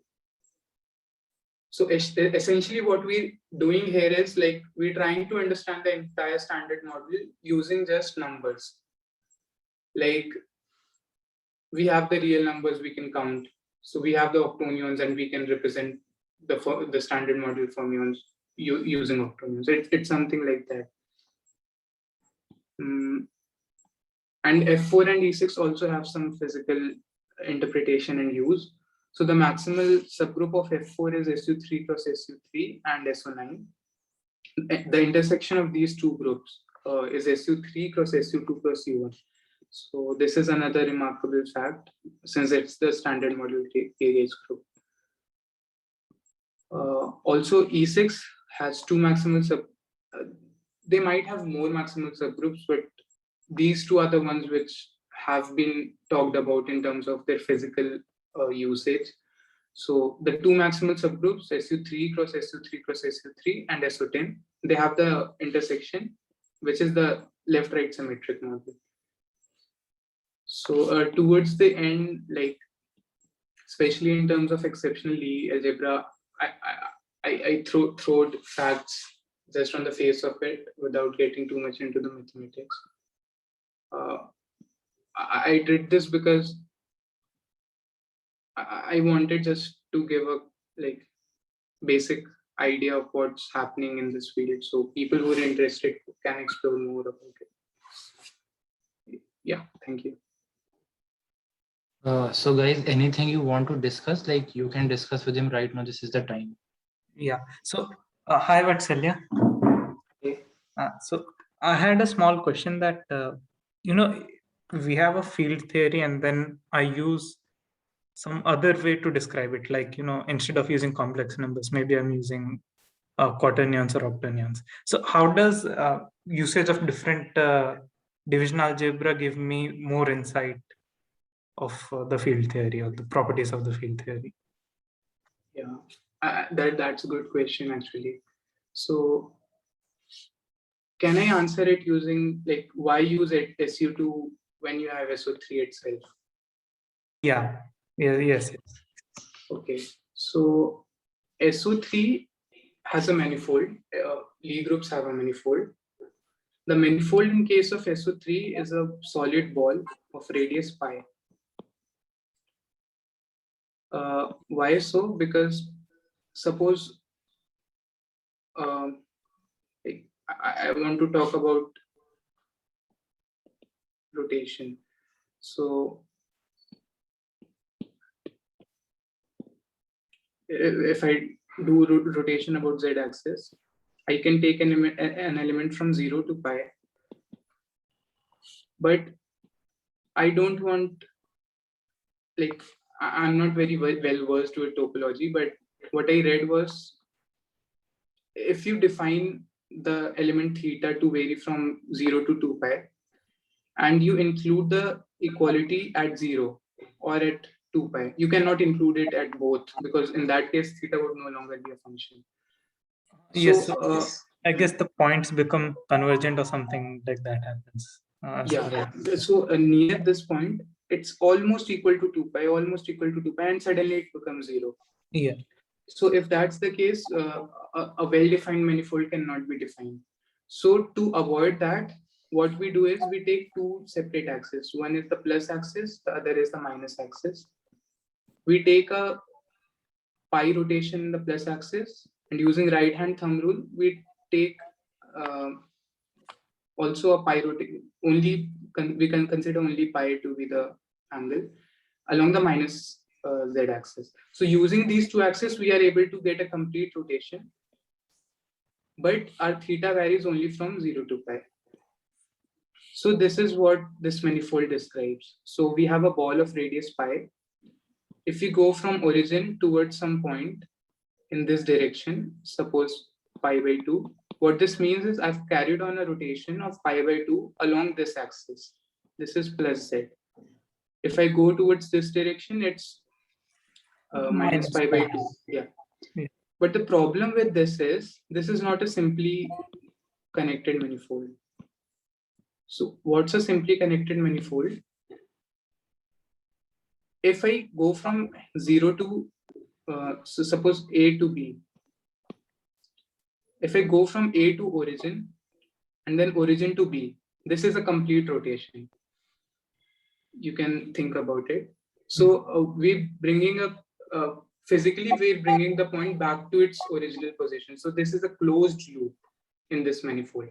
So essentially what we're doing here is like we're trying to understand the entire standard model using just numbers. Like we have the real numbers we can count. So we have the octonions and we can represent the standard model fermions using octonions. It's something like that. And F4 and E6 also have some physical interpretation and use. So the maximal subgroup of F4 is SU3 cross SU3 and SO9. The intersection of these two groups is SU3 cross SU2 plus U1. So this is another remarkable fact since it's the standard model KH group. Also E6 has two maximal they might have more maximal subgroups, but these two are the ones which have been talked about in terms of their physical usage. So the two maximal subgroups, SU3 cross SU3 cross SU3 and SO10, they have the intersection, which is the left-right symmetric model. So towards the end, like especially in terms of exceptional Lie algebra, I throw facts just on the face of it without getting too much into the mathematics. I did this because I wanted just to give a like basic idea of what's happening in this field, so people who are interested can explore more about it. Yeah, thank you. So guys, anything you want to discuss, like you can discuss with him right now. This is the time. Yeah. So, hi, Vatsalya. So, I had a small question that, we have a field theory and then I use some other way to describe it. Like, instead of using complex numbers, maybe I'm using quaternions or octonions. So, how does usage of different division algebra give me more insight of the field theory or the properties of the field theory? Yeah, that's a good question actually. So can I answer it using like why use it SU2 when you have SO3 itself? Yeah. Yes. Okay, so SO3 has a manifold. Lie groups have a manifold. The manifold in case of SO3 is a solid ball of radius pi. Why so? Because suppose I want to talk about rotation. So if I do rotation about z-axis, I can take an element from 0 to pi, but I don't want, like, I'm not very well versed with topology, but what I read was if you define the element theta to vary from 0 to 2 pi, and you include the equality at 0 or at 2 pi, you cannot include it at both, because in that case theta would no longer be a function. Yes. So I guess the points become convergent or something like that happens. yeah. So near this point, it's almost equal to 2 pi, and suddenly it becomes 0. Yeah. So if that's the case, a well-defined manifold cannot be defined. So to avoid that, what we do is we take two separate axes. One is the plus axis, the other is the minus axis. We take a pi rotation in the plus axis, and using right hand thumb rule, we take also a pi rotation. We can consider only pi to be the angle along the minus z axis. So using these two axes, we are able to get a complete rotation, but our theta varies only from 0 to pi. So this is what this manifold describes. So we have a ball of radius pi. If we go from origin towards some point in this direction, suppose pi by 2, what this means is I've carried on a rotation of pi by 2 along this axis. This is plus z. If I go towards this direction, it's minus pi by 2. Yeah. But the problem with this is not a simply connected manifold. So what's a simply connected manifold? If I go from 0 to, so suppose A to B, if I go from A to origin and then origin to B, this is a complete rotation. You can think about it. So we're bringing up, physically we're bringing the point back to its original position. So this is a closed loop in this manifold.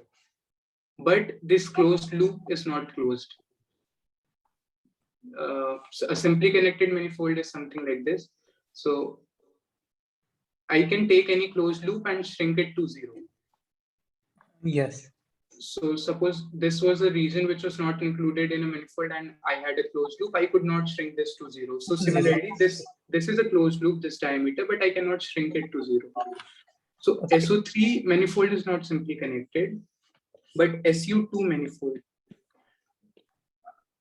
But this closed loop is not closed. So a simply connected manifold is something like this. So I can take any closed loop and shrink it to 0. Yes. So suppose this was a region which was not included in a manifold and I had a closed loop, I could not shrink this to 0. So similarly, this is a closed loop, this diameter, but I cannot shrink it to 0. So SO3 manifold is not simply connected, but SU2 manifold,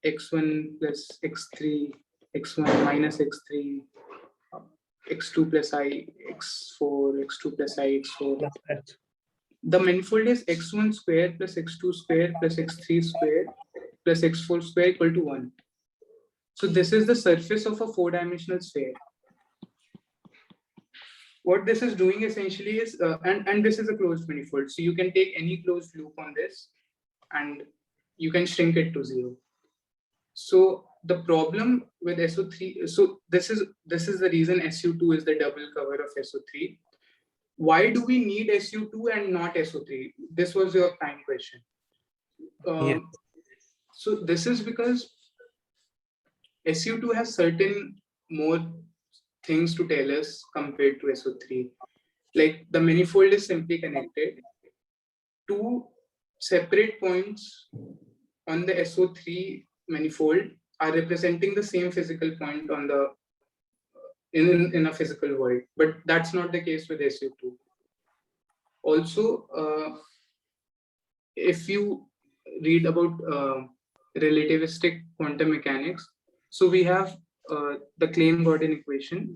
x1 plus x3, x1 minus x3, x2 plus I, x4, x2 plus I, x4. The manifold is x1 square plus x2 square plus x3 square plus x4 square equal to 1. So this is the surface of a 4-dimensional sphere. What this is doing essentially is, and this is a closed manifold. So you can take any closed loop on this and you can shrink it to 0. So the problem with SO3, so this is the reason SU2 is the double cover of SO3. Why do we need SU2 and not SO3? This was your time question. Yeah. So this is because SU2 has certain more things to tell us compared to SO3. Like the manifold is simply connected. Two separate points on the SO3 manifold are representing the same physical point on the in a physical world, but that's not the case with SU2. Also, if you read about relativistic quantum mechanics, so we have the Klein-Gordon equation.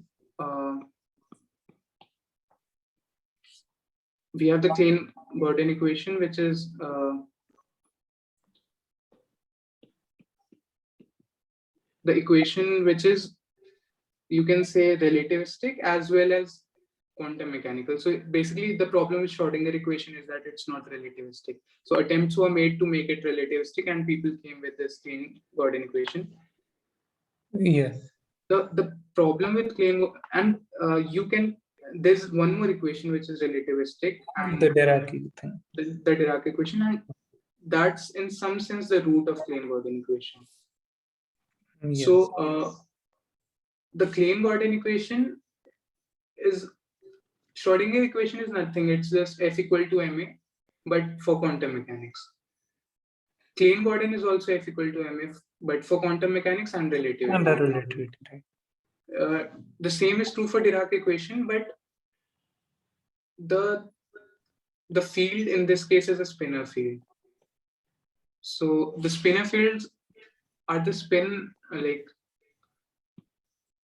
We have the Klein-Gordon equation, which is the equation which is, you can say, relativistic as well as quantum mechanical. So basically the problem with Schrodinger equation is that it's not relativistic. So attempts were made to make it relativistic and people came with this Klein-Gordon equation. Yes. The problem with Klein, and there's one more equation which is relativistic, and The Dirac thing. the Dirac equation, and that's in some sense the root of Klein-Gordon equation. Yes. So the Klein-Gordon equation is, Schrodinger equation is nothing, it's just F equal to ma, but for quantum mechanics. Klein-Gordon is also F equal to ma, but for quantum mechanics and relativity. And the relativity, right? The same is true for Dirac equation, but the field in this case is a spinor field. So the spinor fields are the spin, like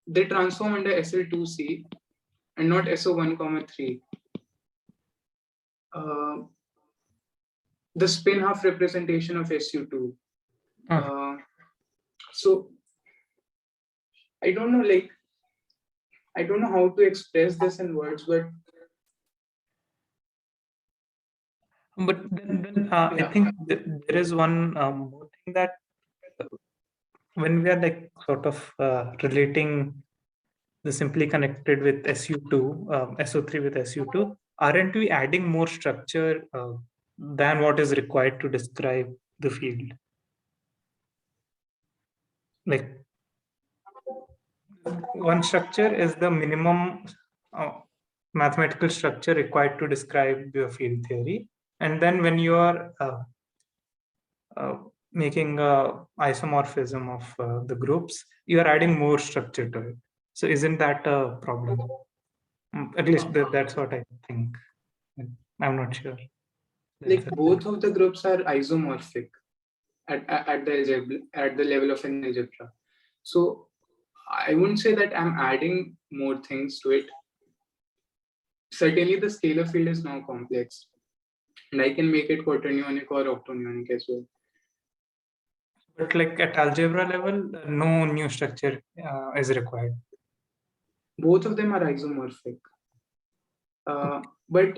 they transform under SL2C and not SO1, 3. The spin half representation of SU2. So I don't know, like, I don't know how to express this in words, but then I think there is one more thing that when we are like sort of relating the simply connected with SU2, SO3 with SU2, aren't we adding more structure than what is required to describe the field? Like one structure is the minimum mathematical structure required to describe your field theory. And then when you are making a isomorphism of the groups, you are adding more structure to it. So isn't that a problem? At least that's what I think. I'm not sure. like both of the groups are isomorphic at the level of an algebra. So I wouldn't say that I'm adding more things to it. Certainly the scalar field is now complex, and I can make it quaternionic or octonionic as well. But like at algebra level, no new structure is required. Both of them are isomorphic. But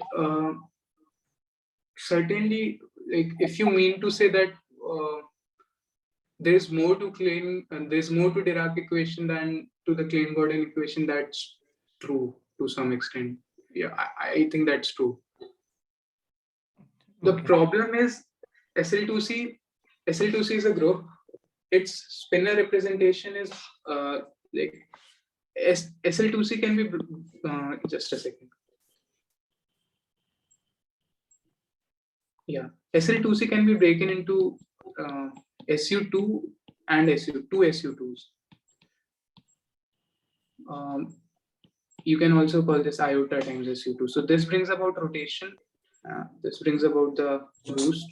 certainly, like if you mean to say that there's more to Dirac equation than to the Klein-Gordon equation, that's true to some extent. Yeah, I think that's true. The problem is SL2C is a group. Its spinor representation is like SL2C can be just a second. Yeah, SL2C can be broken into SU2 and two SU2s. You can also call this iota times SU2. So this brings about rotation. This brings about the boost.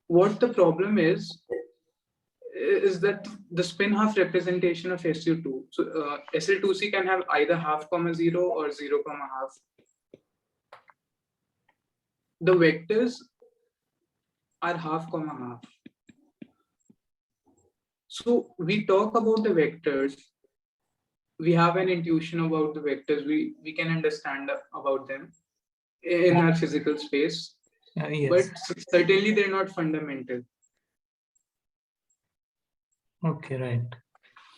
What the problem is that the spin half representation of SU2. So SL2C can have either 0.5, or 0.5. The vectors are 0.5. So we talk about the vectors. We have an intuition about the vectors. We can understand about them in our physical space. Yes. But certainly they're not fundamental. Okay, right.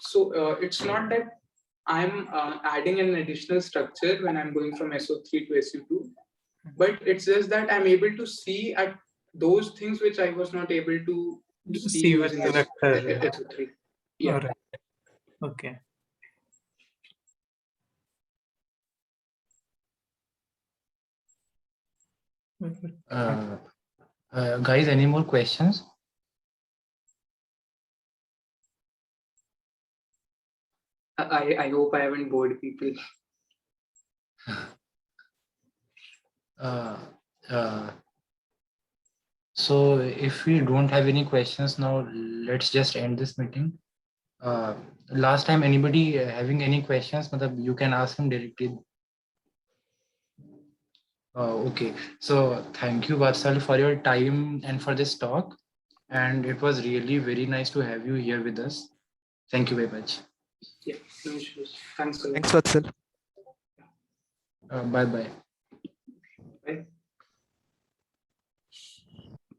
So it's not that I'm adding an additional structure when I'm going from SO3 to SU2, but it's just that I'm able to see at those things which I was not able to see See with using the vector. SO3. Yeah. All right. Okay. Guys, any more questions? I hope I haven't bored people. So if we don't have any questions now, let's just end this meeting. Last time, anybody having any questions, you can ask him directly. Okay, so thank you, Vatsal, for your time and for this talk. And it was really very nice to have you here with us. Thank you very much. Yeah, no issues. Thanks a lot. Thanks, Vatsal. Bye-bye. Bye.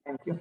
Thank you.